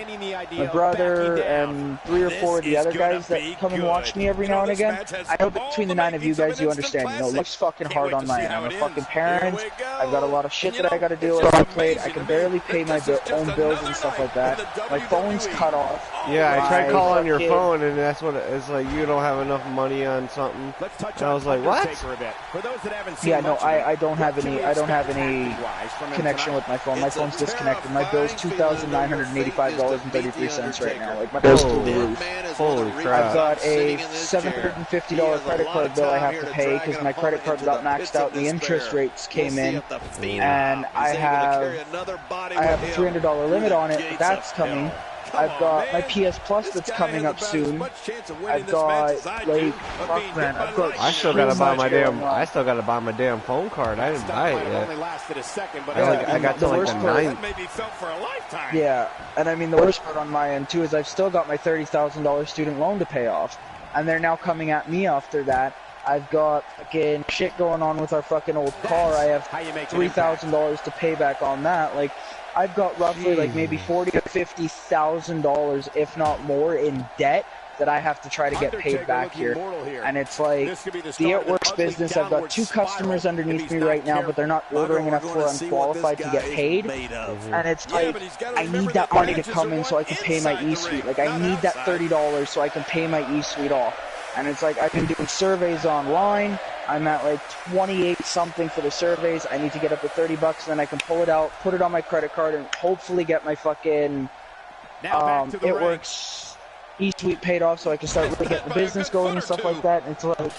my brother, and 3 or 4 of the other guys that come and watch me every now and again, I know between the 9 of you guys, you understand, you know, life's fucking hard on my end. I'm a fucking parent, I've got a lot of shit that I gotta deal with on my plate, I can barely pay my own bills and stuff like that. My phone's cut off off. Yeah, I tried calling your phone, and that's what it's like. You don't have enough money on something. Let's touch and I was like, what? For those that haven't seen Yeah, no, I don't have any connection with my phone. My phone's disconnected. My bill's $2,985.33 right now. Like, my bill's through the roof. Holy crap. I've got a $750 credit card bill I have to pay because my credit card got maxed out and the interest rates came in, and I have a $300 limit on it, but that's coming. I've got my PS Plus that's coming up soon. I've got, like, fuck, man, I've got I still gotta buy my damn phone card. I didn't buy it yet. I got to like the 9th. Yeah, and I mean the worst part on my end too is I've still got my $30,000 student loan to pay off, and they're now coming at me after that. I've got fucking shit going on with our fucking old car. I have $3,000 to pay back on that. Like, I've got roughly like maybe $40,000 to $50,000, if not more, in debt that I have to try to get paid back here. And it's like, the It Works business, I've got 2 customers underneath me right now, but they're not ordering enough for unqualified to get paid. And it's like, I need that money to come in so I can pay my e-suite. Like, I need that $30 so I can pay my e-suite off. And it's like, I've been doing surveys online. I'm at like 28 something for the surveys. I need to get up to $30 and then I can pull it out, put it on my credit card, and hopefully get my fucking It Works e-suite paid off so I can start really getting the business going and stuff like that. And it's like,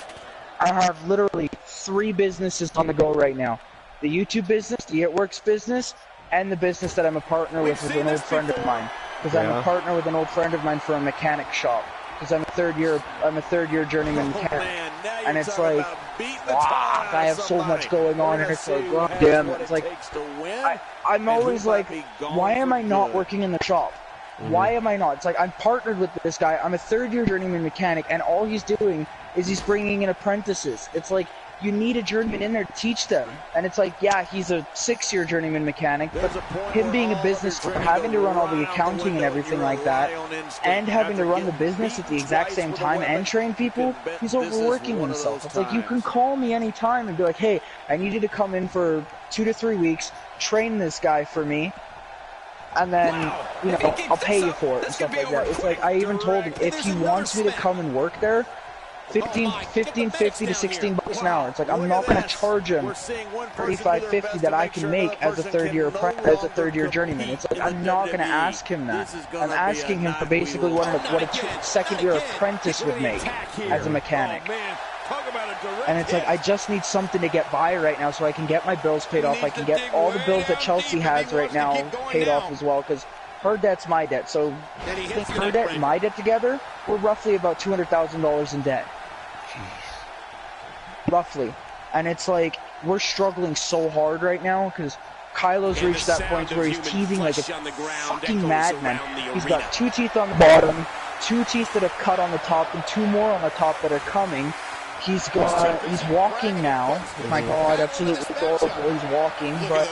I have literally 3 businesses on the go right now. The YouTube business, the It Works business, and the business that I'm a partner with an old friend of mine. Because I'm a partner with an old friend of mine for a mechanic shop. Because I'm a third year journeyman mechanic, and it's like, I have so much going on, and it's like, God damn it. It's like, I'm always like, why am I not working in the shop? Why am I not? It's like, I'm partnered with this guy, I'm a third year journeyman mechanic, and all he's doing is he's bringing in apprentices. It's like, you need a journeyman in there to teach them. And it's like, yeah, he's a 6-year journeyman mechanic, but him being a business, having to run all the accounting and everything like that, and having to run the business at the exact same time and train people, he's overworking himself. It's like, you can call me anytime and be like, hey, I need you to come in for 2 to 3 weeks, train this guy for me, and then, you know, I'll pay you for it and stuff like that. It's like, I even told him, if he wants me to come and work there, $15.50 to $16 an hour. It's like, I'm not going to charge him $35.50 that I can make as a third year journeyman. It's like, I'm not going to ask him that. I'm asking him for basically what a second year apprentice would make as a mechanic. And it's like, I just need something to get by right now so I can get my bills paid off. I can get all the bills that Chelsea has right now paid off as well, because her debt's my debt. So I think her debt and my debt together, we're roughly about $200,000 in debt. Jeez. Roughly. And it's like, we're struggling so hard right now because Kylo's reached that point where he's teething like a fucking madman. He's got 2 teeth on the bottom, 2 teeth that have cut on the top, and 2 more on the top that are coming. He's walking now. My God, absolutely adorable. He's walking, but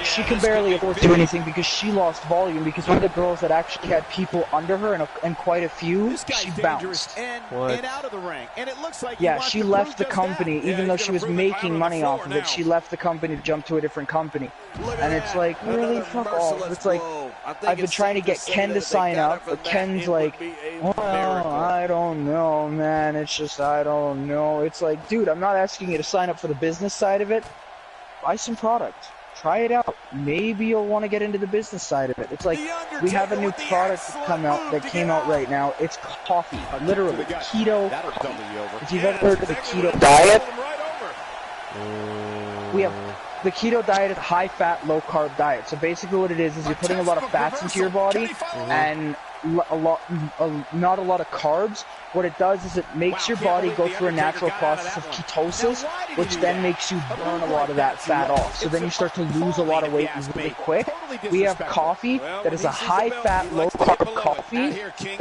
she can barely afford to do anything because she lost volume, because one of the girls that actually had people under her and quite a few, she bounced. And out of the ring. And it looks like yeah, she left the company, even though she was making money off of it. She left the company to jump to a different company. And it's like, really, fuck off. It's like, I've been trying to get Ken to sign up, but Ken's like, well, I don't know, man. It's just, I don't know. It's like, dude, I'm not asking you to sign up for the business side of it. Buy some product. Try it out. Maybe you'll want to get into the business side of it. It's like, we have a new product that came out right now. It's coffee, literally keto coffee. If you've ever heard of the keto diet, we have the keto diet is a high-fat, low-carb diet. So basically, what it is you're putting a lot of fats into your body and not a lot of carbs. What it does is it makes your body go through a natural process of ketosis, which then makes you burn a lot of that fat off. So then you start to lose a lot of weight really quick. We have coffee that is a high-fat, low-carb coffee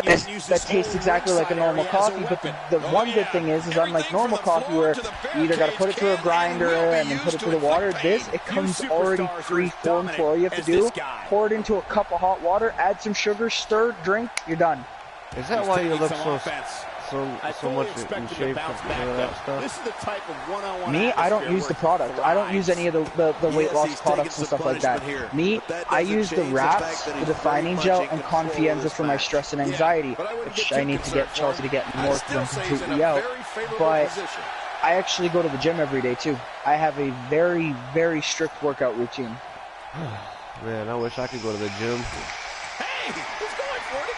that tastes exactly like a normal coffee. But the one good thing is unlike normal coffee where you either got to put it through a grinder and then put it through the water, it comes already pre-formed for all you have to do. Pour it into a cup of hot water, add some sugar, stir, drink, you're done. Is that why you look so much in shape for that stuff? This is the type of one-on-one. Me, I don't use the product. I don't use any of the weight loss products and stuff like that. Me, I use the wraps, the defining gel, and Confianza for my stress and anxiety, which I need to get Chelsea to get more because I'm completely out. But I actually go to the gym every day too. I have a very, very strict workout routine. Man, I wish I could go to the gym. Hey, he's going for it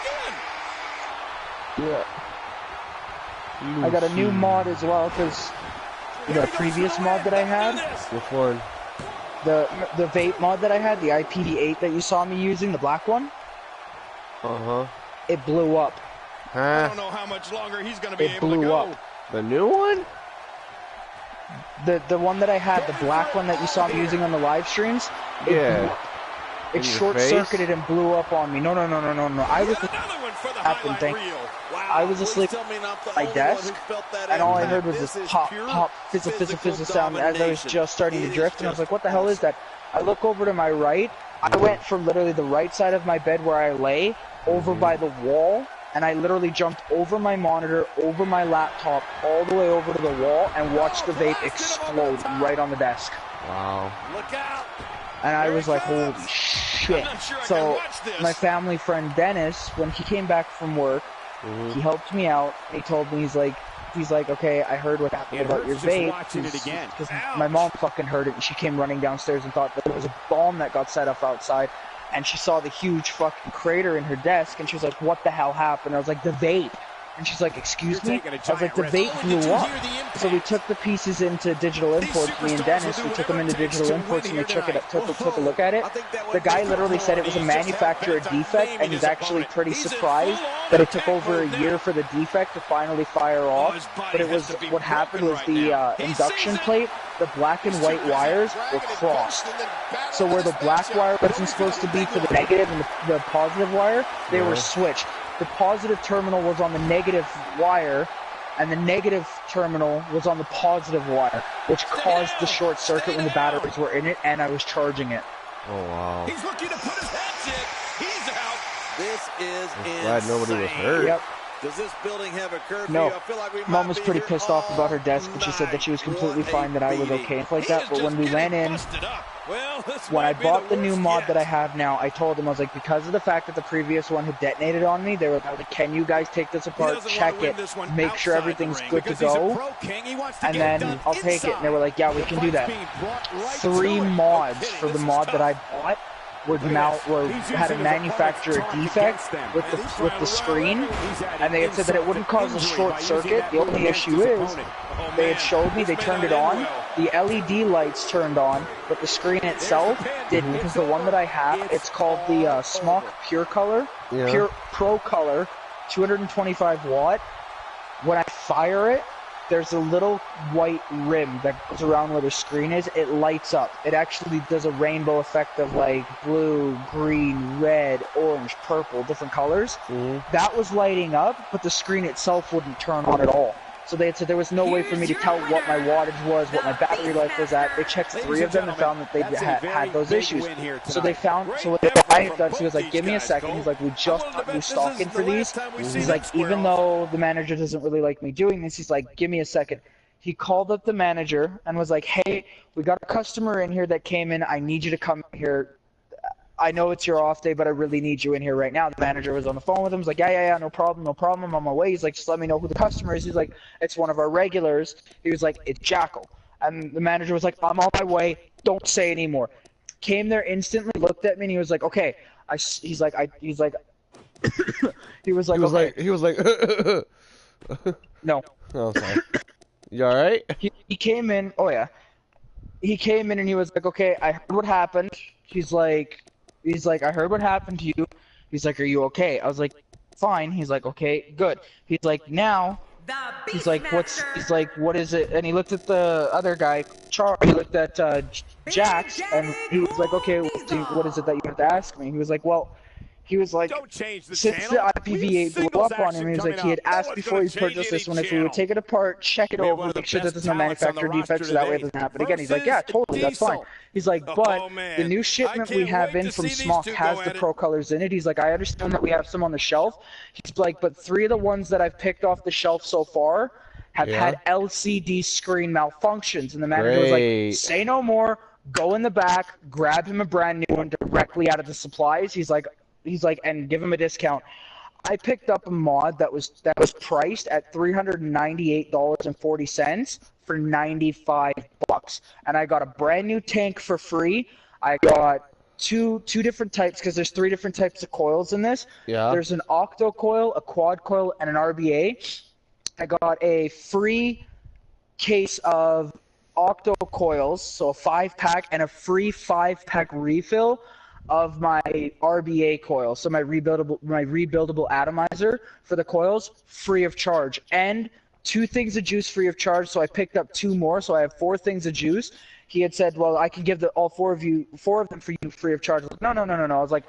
again. Yeah. I got a new mod as well because the previous mod that I had. Which one? The vape mod that I had, the IPD8 that you saw me using, the black one. It blew up. I don't know how much longer he's going to be able to go. It blew up. The new one? The one that I had, the black one that you saw me using on the live streams. It short-circuited and blew up on me. No. I was I was asleep at my desk, and all I heard was this pop, fizzle sound as I was just starting to drift, and I was like, what the hell is that? I look over to my right. I went from literally the right side of my bed where I lay, over by the wall, and I literally jumped over my monitor, over my laptop, all the way over to the wall, and watched the vape explode right on the desk. Wow. Look out. And I was like, holy shit. So my family friend Dennis, when he came back from work, he helped me out. He told me, he's like, okay, I heard what happened about your vape. Because my mom fucking heard it, and she came running downstairs and thought that there was a bomb that got set up outside. And she saw the huge fucking crater in her desk, and she was like, what the hell happened? I was like, the vape. And she's like, excuse me? I was like, the vape blew up. So we took the pieces into Digital Imports, me and Dennis, we took them into Digital Imports and we took a look at it. The guy literally said it was a manufacturer defect, and he's actually pretty surprised that it took over a year for the defect to finally fire off. But it was, what happened was the induction plate, the black and white wires were crossed. So where the black wire wasn't supposed to be to the negative and the positive wire, they were switched. The positive terminal was on the negative wire, and the negative terminal was on the positive wire, which caused the short circuit when the batteries were in it, and I was charging it. Oh, wow. He's looking to put his heads in. He's out. This is insane. Glad nobody was hurt. Yep. Does this building have a curfew? No. I feel like we Mom was pretty pissed off about her desk, but she said that she was completely fine, that I was okay and like that. But when we went in, when I bought the new mod that I have now, I told them, I was like, because of the fact that the previous one had detonated on me, they were like, can you guys take this apart, check it, make sure everything's good to go, and then I'll take it. And they were like, yeah, we can do that. 3 mods for the mod that I bought had a manufacturer defect with the screen, and they had said that it wouldn't cause a short circuit. The only issue is, they had showed me, they turned it on, the LED lights turned on, but the screen itself didn't, because the one that I have, it's called the Smock Pure Color, Pure Pro Color, 225 watt. When I fire it, there's a little white rim that goes around where the screen is. It lights up. It actually does a rainbow effect of like blue, green, red, orange, purple, different colors. That was lighting up, but the screen itself wouldn't turn on at all. So they had said there was no way for me to tell what my wattage was, what my battery life was at. They checked 3 of them and found that they had those issues. So they found, so what the guy had done, he was like, give me a second. He's like, we just got new stock in for these. He's like, even though the manager doesn't really like me doing this, he's like, give me a second. He called up the manager and was like, hey, we got a customer in here that came in. I need you to come here. I know it's your off day, but I really need you in here right now. The manager was on the phone with him. He's like, yeah, no problem. I'm on my way. He's like, just let me know who the customer is. He's like, it's one of our regulars. He was like, it's Jackal. And the manager was like, I'm on my way. Don't say anymore. Came there instantly, looked at me, and he was like, okay. He was like, no. Oh, sorry. You all right? He came in. Oh yeah. He came in and he was like, okay, I heard what happened. He's like, I heard what happened to you. He's like, are you okay? I was like, fine. He's like, okay, good. He's like, now, he's like, what is it? And he looked at the other guy, Charlie. He looked at Jax, and he was like, okay, what is it that you have to ask me? He was like, well, He was like, Don't change the since channel. the IPv8 blew up on him, he was like, he had asked before he purchased this one if we would take it apart, check it over, make sure that there's no manufacturer defects so that way it doesn't happen again. He's like, yeah, totally, that's fine. He's like, but the new shipment we have in from Smock has the Pro colors in it. He's like, I understand that we have some on the shelf. He's like, but 3 of the ones that I've picked off the shelf so far have had LCD screen malfunctions. And the manager was like, say no more, go in the back, grab him a brand new one directly out of the supplies. He's like, and give him a discount. I picked up a mod that was priced at $398.40 for $95, and I got a brand new tank for free. I got two different types because there's 3 different types of coils in this. Yeah. There's an octo coil, a quad coil, and an RBA. I got a free case of octo coils, so a 5-pack, and a free 5-pack refill of my RBA coil, so my rebuildable atomizer for the coils, free of charge, and 2 things of juice free of charge. So I picked up 2 more, so I have 4 things of juice. He had said, well, I can give all 4 of them for you free of charge. I was like, no. I was like,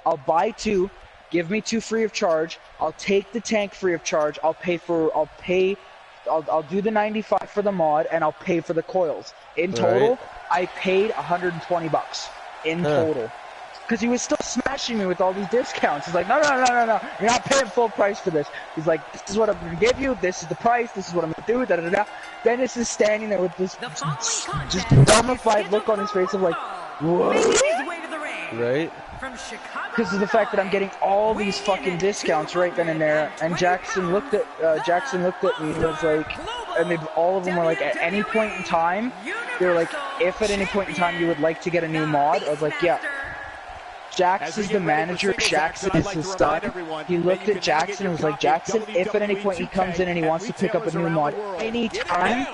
I'll buy 2, give me 2 free of charge. I'll take the tank free of charge. I'll do the 95 for the mod, and I'll pay for the coils. In total, I paid $120 in total. Because he was still smashing me with all these discounts. He's like, no, you're not paying full price for this. He's like, this is what I'm going to give you, this is the price, this is what I'm going to do, da-da-da-da. Dennis is standing there with this just dumbified look on his face of like, whoa. Right? Because of the fact that I'm getting all these fucking discounts right then and there. And Jackson looked at me and was like, and all of them were like, at any point in time, they were like, if at any point in time you would like to get a new mod, I was like, yeah. Jax is the manager, Jackson is his son. He looked at Jackson and was like, Jackson, if at any point he comes in and he wants to pick up a new mod anytime,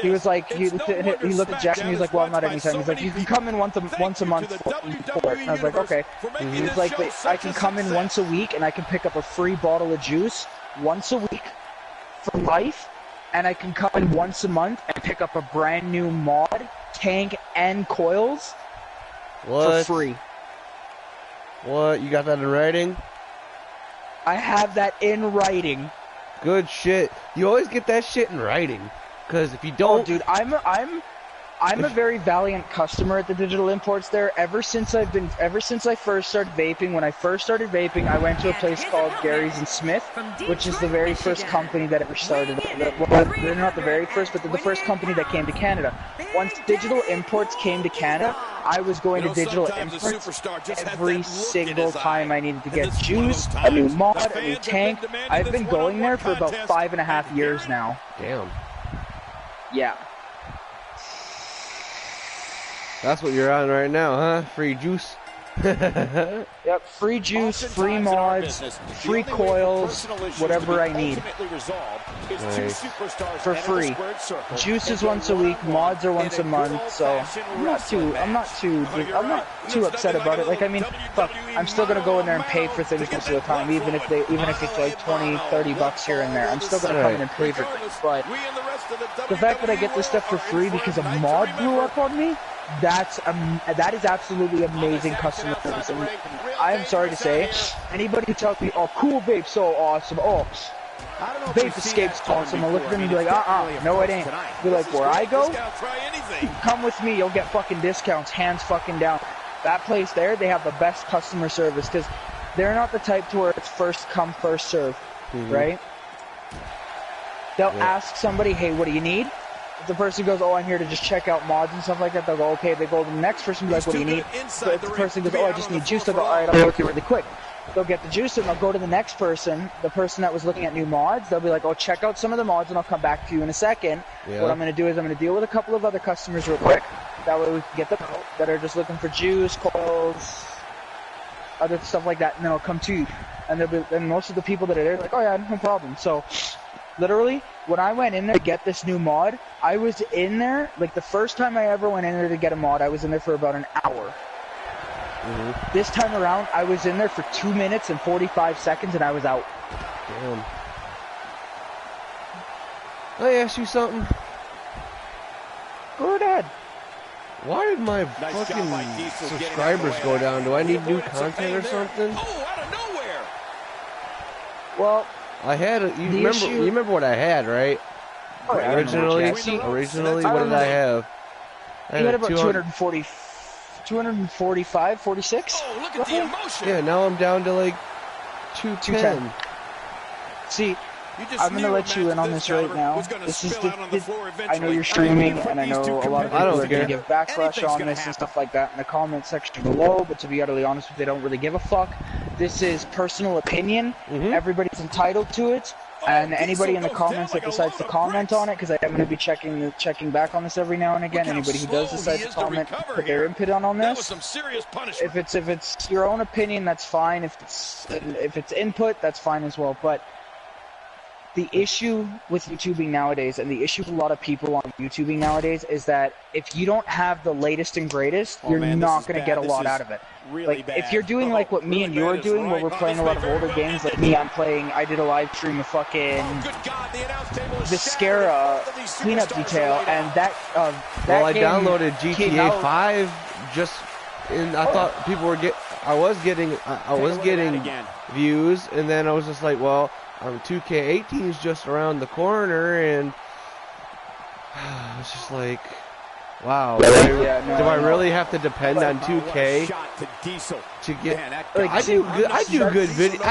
he was like, he looked at Jackson, he was like, well, not anytime. He's like, you can come in once a month for it. And I was like, okay. He was like, I can come in once a week and I can pick up a free bottle of juice once a week for life, and I can come in once a month and pick up a brand new mod, tank, and coils for free. What? You got that in writing? I have that in writing. Good shit. You always get that shit in writing. Because if you don't... Oh, dude, I'm a very valiant customer at the digital imports there. Ever since I first started vaping, when I first started vaping, I went to a place called Gary's and Smith, which is the very first company that ever started. Well, they're not the very first, but they're the first company that came to Canada. Once digital imports came to Canada, I was going to digital imports every single time I needed to get juice, a new mod, a new tank. I've been going there for about 5.5 years now. Damn. Yeah. That's what you're on right now, huh? Free juice. Yep, free juice, free mods, free coils, whatever I need. Nice. For free. Juice is once a week, mods are once a month, so I'm not too upset about it. Like, I mean, fuck, I'm still gonna go in there and pay for things most of the time, even if it's like $20-$30 here and there. I'm still gonna come in and pay for things. But the fact that I get this stuff for free because a mod blew up on me, that is absolutely amazing customer service. And I'm sorry to say, anybody who tells me, oh, cool vape's so awesome, oh, Vape Escape's awesome, I'll look at them and be like, no it ain't. Be like, where I go, come with me, you'll get fucking discounts, hands fucking down. That place there, they have the best customer service, because they're not the type to where it's first come, first serve, right? They'll ask somebody, hey, what do you need? If the person goes, oh, I'm here to just check out mods and stuff like that, they'll go, okay. They go to the next person, be like, what do you need? So if the person goes, oh, I just need juice, they'll go, all right, I'll work you really quick. They'll get the juice and they'll go to the next person, the person that was looking at new mods. They'll be like, oh, check out some of the mods and I'll come back to you in a second. Yeah. What I'm going to do is I'm going to deal with a couple of other customers real quick. That way we can get them out that are just looking for juice, coils, other stuff like that, and then I'll come to you. And most of the people that are there are like, oh yeah, no problem. So literally, when I went in there to get this new mod, I was in there, like the first time I ever went in there to get a mod, I was in there for about an hour. This time around, I was in there for 2 minutes and 45 seconds and I was out. Damn. Let me ask you something. Go ahead. Why did my fucking subscribers go down? Do I need new content or something? Oh, out of nowhere. Well, I had you remember what I had, right? Oh, yeah, originally, what did I have? I had about 240, 245, 46. Oh, look at the emotion. Yeah, now I'm down to like 210. See, I'm going to let you in on this right now. This is I know you're streaming, and I know a lot of people are going to give backlash on this and stuff like that in the comment section below, but to be utterly honest with you, they don't really give a fuck. This is personal opinion. Everybody's entitled to it, and anybody in the comments that decides to comment on it, because I am going to be checking back on this every now and again. Anybody who does decide to comment, put their input on this. If it's your own opinion, that's fine. If it's input, that's fine as well. But the issue with YouTubing nowadays, and the issue with a lot of people on YouTubing nowadays, is that if you don't have the latest and greatest, you're not going to get a lot out of it. Like, if you're doing like what me and you are doing, where we're playing a lot of older games, like me, I did a live stream of fucking Viscera cleanup detail, and that well, I downloaded GTA 5 just, and I thought people were I was getting views, and then I was just like, well, 2k18 is just around the corner, and it's just like, wow, do I really have to depend on 2k to get? I do good video.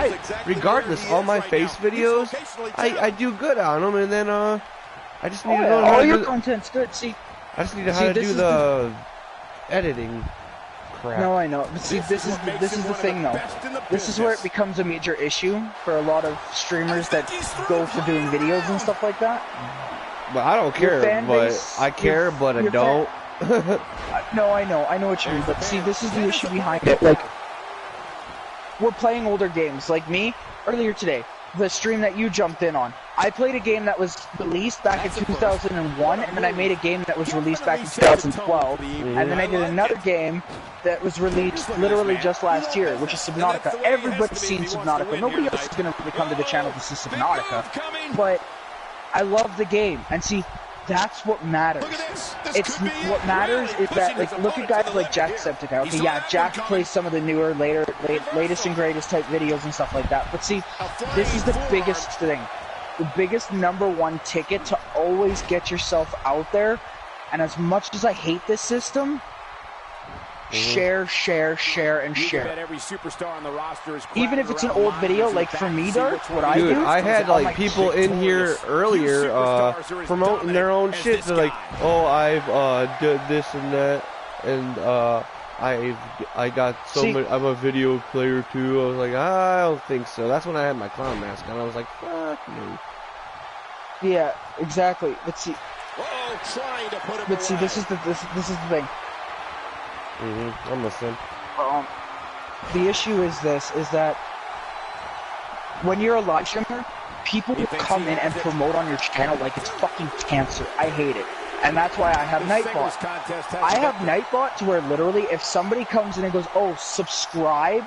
Regardless, all my face videos, I do good on them, and then I just need to know how to do your content's good. See, I just need to know how to do the editing. Crap. No, I know. But see, this is the thing, though. This is where it becomes a major issue for a lot of streamers that go for doing videos and stuff like that. But I don't care. I care, but I don't. No, I know what you mean. But see, this is the issue behind it. Like, we're playing older games. Like me, earlier today, the stream that you jumped in on, I played a game that was released back in 2001, and then I made a game that was released back in 2012, and then I did another game that was released literally just last year, which is Subnautica. Everybody's seen Subnautica. Nobody else is going to really come to the channel to see Subnautica, but I love the game, and see, that's what matters. What matters is that, like, look at guys like Jacksepticeye. Okay, yeah, Jack plays some of the newer, latest and greatest type videos and stuff like that. But see, this is the biggest thing, the biggest #1 ticket to always get yourself out there. And as much as I hate this system, share, and share. Even if it's an old video, like for me, Dark, what I do. I had like people in here earlier promoting their own shit. They're like, oh, I've did this and that, and I got so many. I'm a video player too. I was like, I don't think so. That's when I had my clown mask on. I was like, fuck you. Yeah, exactly. But see, this is the thing. I'm listening. The issue is that when you're a live streamer, people will come in and promote on your channel like it's fucking cancer. I hate it. And that's why I have Nightbot. I have Nightbot to where literally if somebody comes in and goes, oh, subscribe,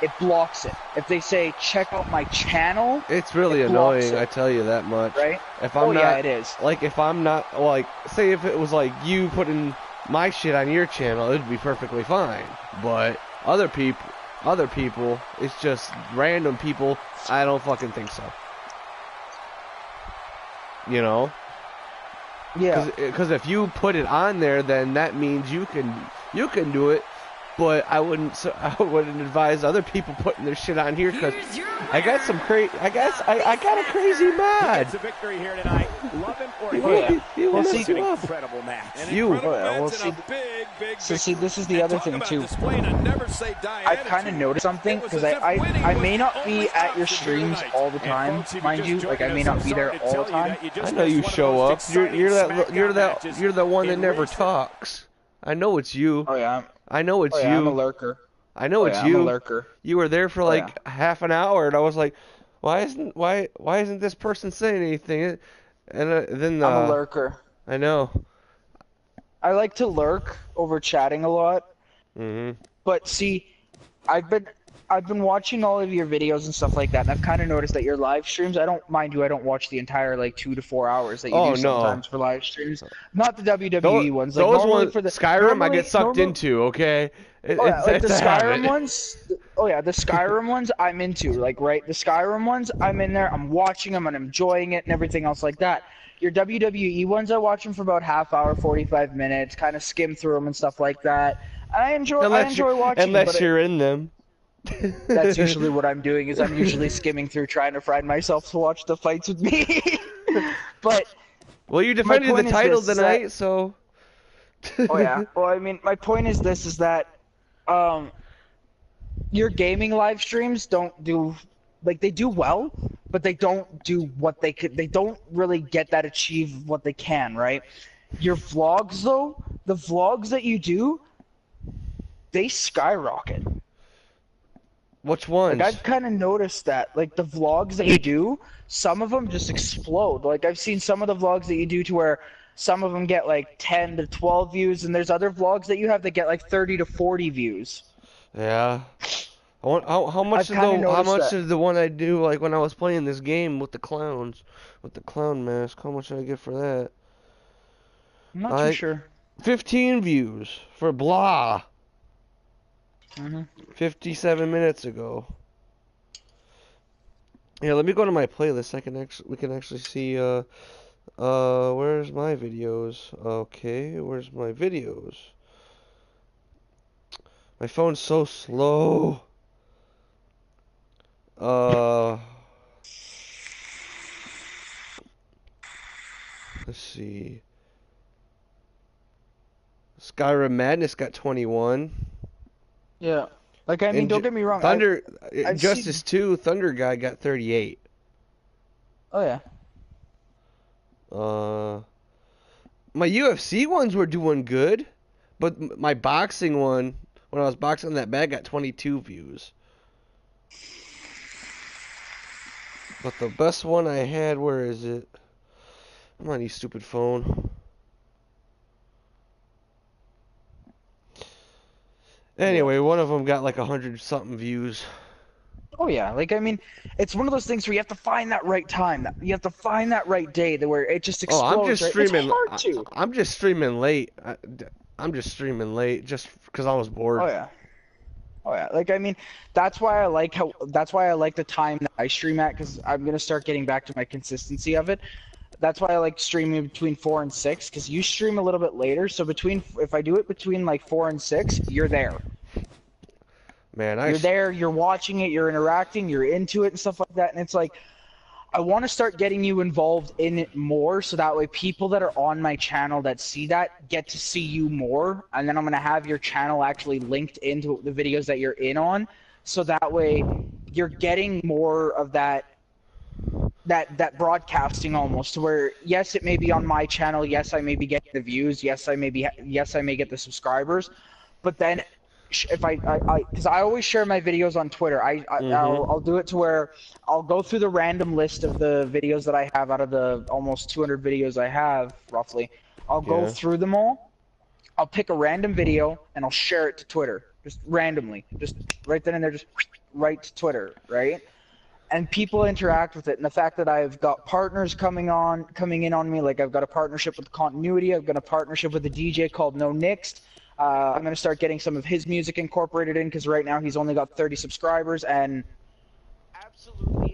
it blocks it. If they say, check out my channel, it's really annoying, I tell you that much. Right? If I'm not, yeah, it is. Like, if I'm not, like, say if it was like you putting my shit on your channel, it'd be perfectly fine. But other people, it's just random people. I don't fucking think so. You know? Yeah. Because if you put it on there, then that means you can do it. But I wouldn't advise other people putting their shit on here because I got some I got a crazy mod. It's a victory here tonight. Love him or he will mess you up. Incredible match. See, this is the other thing too. I've kind of noticed something because I may not be at your streams all the time, mind you. Like I may not be there all the time. I know you show up. You're the one that never talks. I know it's you. Oh yeah. I know it's you. I'm a lurker. I know it's you. I'm a lurker. You were there for like half an hour, and I was like, why isn't this person saying anything? And then I'm a lurker. I know. I like to lurk over chatting a lot. Mm-hmm. But see, I've been I've been watching all of your videos and stuff like that, and I've kind of noticed that your live streams, I don't watch the entire like 2 to 4 hours that you do sometimes for live streams. Not the WWE ones. Like those ones for the Skyrim, I get sucked into. Okay. Like the Skyrim ones. Oh yeah, the Skyrim ones I'm into. Like the Skyrim ones, I'm in there. I'm watching them and I'm enjoying it and everything else like that. Your WWE ones, I watch them for about half hour, 45 minutes, kind of skim through them and stuff like that. I enjoy watching. Unless you're in them. That's usually what I'm doing. Is I'm usually skimming through, trying to find myself to watch the fights with me. But well, you defended the title tonight, so. Oh yeah. Well, I mean, my point is this: is that your gaming live streams don't do they do well, but they don't do what they could. They don't really get that achieve what they can, right? Your vlogs, though, the vlogs that you do, they skyrocket. Which ones? Like, I've kind of noticed that, like, the vlogs that you do, some of them just explode. Like, I've seen some of the vlogs that you do to where some of them get, like, 10 to 12 views, and there's other vlogs that you have that get, like, 30 to 40 views. Yeah. How much is the one I do, like, when I was playing this game with the clowns, with the clown mask? How much did I get for that? I'm not too sure. 15 views for blah. 57 minutes ago. Yeah, let me go to my playlist. We can actually see where's my videos? Okay, where's my videos? My phone's so slow. Let's see. Skyrim Madness got 21. Yeah. Like, I mean, don't get me wrong. Justice 2, Thunder Guy got 38. Oh, yeah. My UFC ones were doing good, but my boxing one, when I was boxing that bag, got 22 views. But the best one I had, where is it? Come on, you stupid phone. Anyway, one of them got like 100-something views. Oh yeah, like, I mean, it's one of those things where you have to find that right time. You have to find that right day where it just explodes. Oh, I'm just streaming. It's hard to. I'm just streaming late. I'm just streaming late just because I was bored. Oh yeah. Oh yeah. Like, I mean, that's why I like the time that I stream at, because I'm gonna start getting back to my consistency of it. That's why I like streaming between 4 and 6, because you stream a little bit later. So if I do it between like 4 and 6, you're there. Man, you're there. You're watching it. You're interacting. You're into it and stuff like that. And it's like, I want to start getting you involved in it more, so that way people that are on my channel that see that get to see you more. And then I'm gonna have your channel actually linked into the videos that you're in on, so that way you're getting more of that broadcasting almost, to where, yes, it may be on my channel, yes, I may be getting the views, yes, I may get the subscribers, but then if because I always share my videos on Twitter, I'll do it to where I'll go through the random list of the videos that I have out of the almost 200 videos I have, roughly. I'll go through them all, I'll pick a random video, and I'll share it to Twitter, just randomly, just right then and there, just right to Twitter, right? And people interact with it, and the fact that I've got partners coming in on me, like I've got a partnership with Continuity, I've got a partnership with a DJ called No Nixed. I'm going to start getting some of his music incorporated in, because right now he's only got 30 subscribers, and absolutely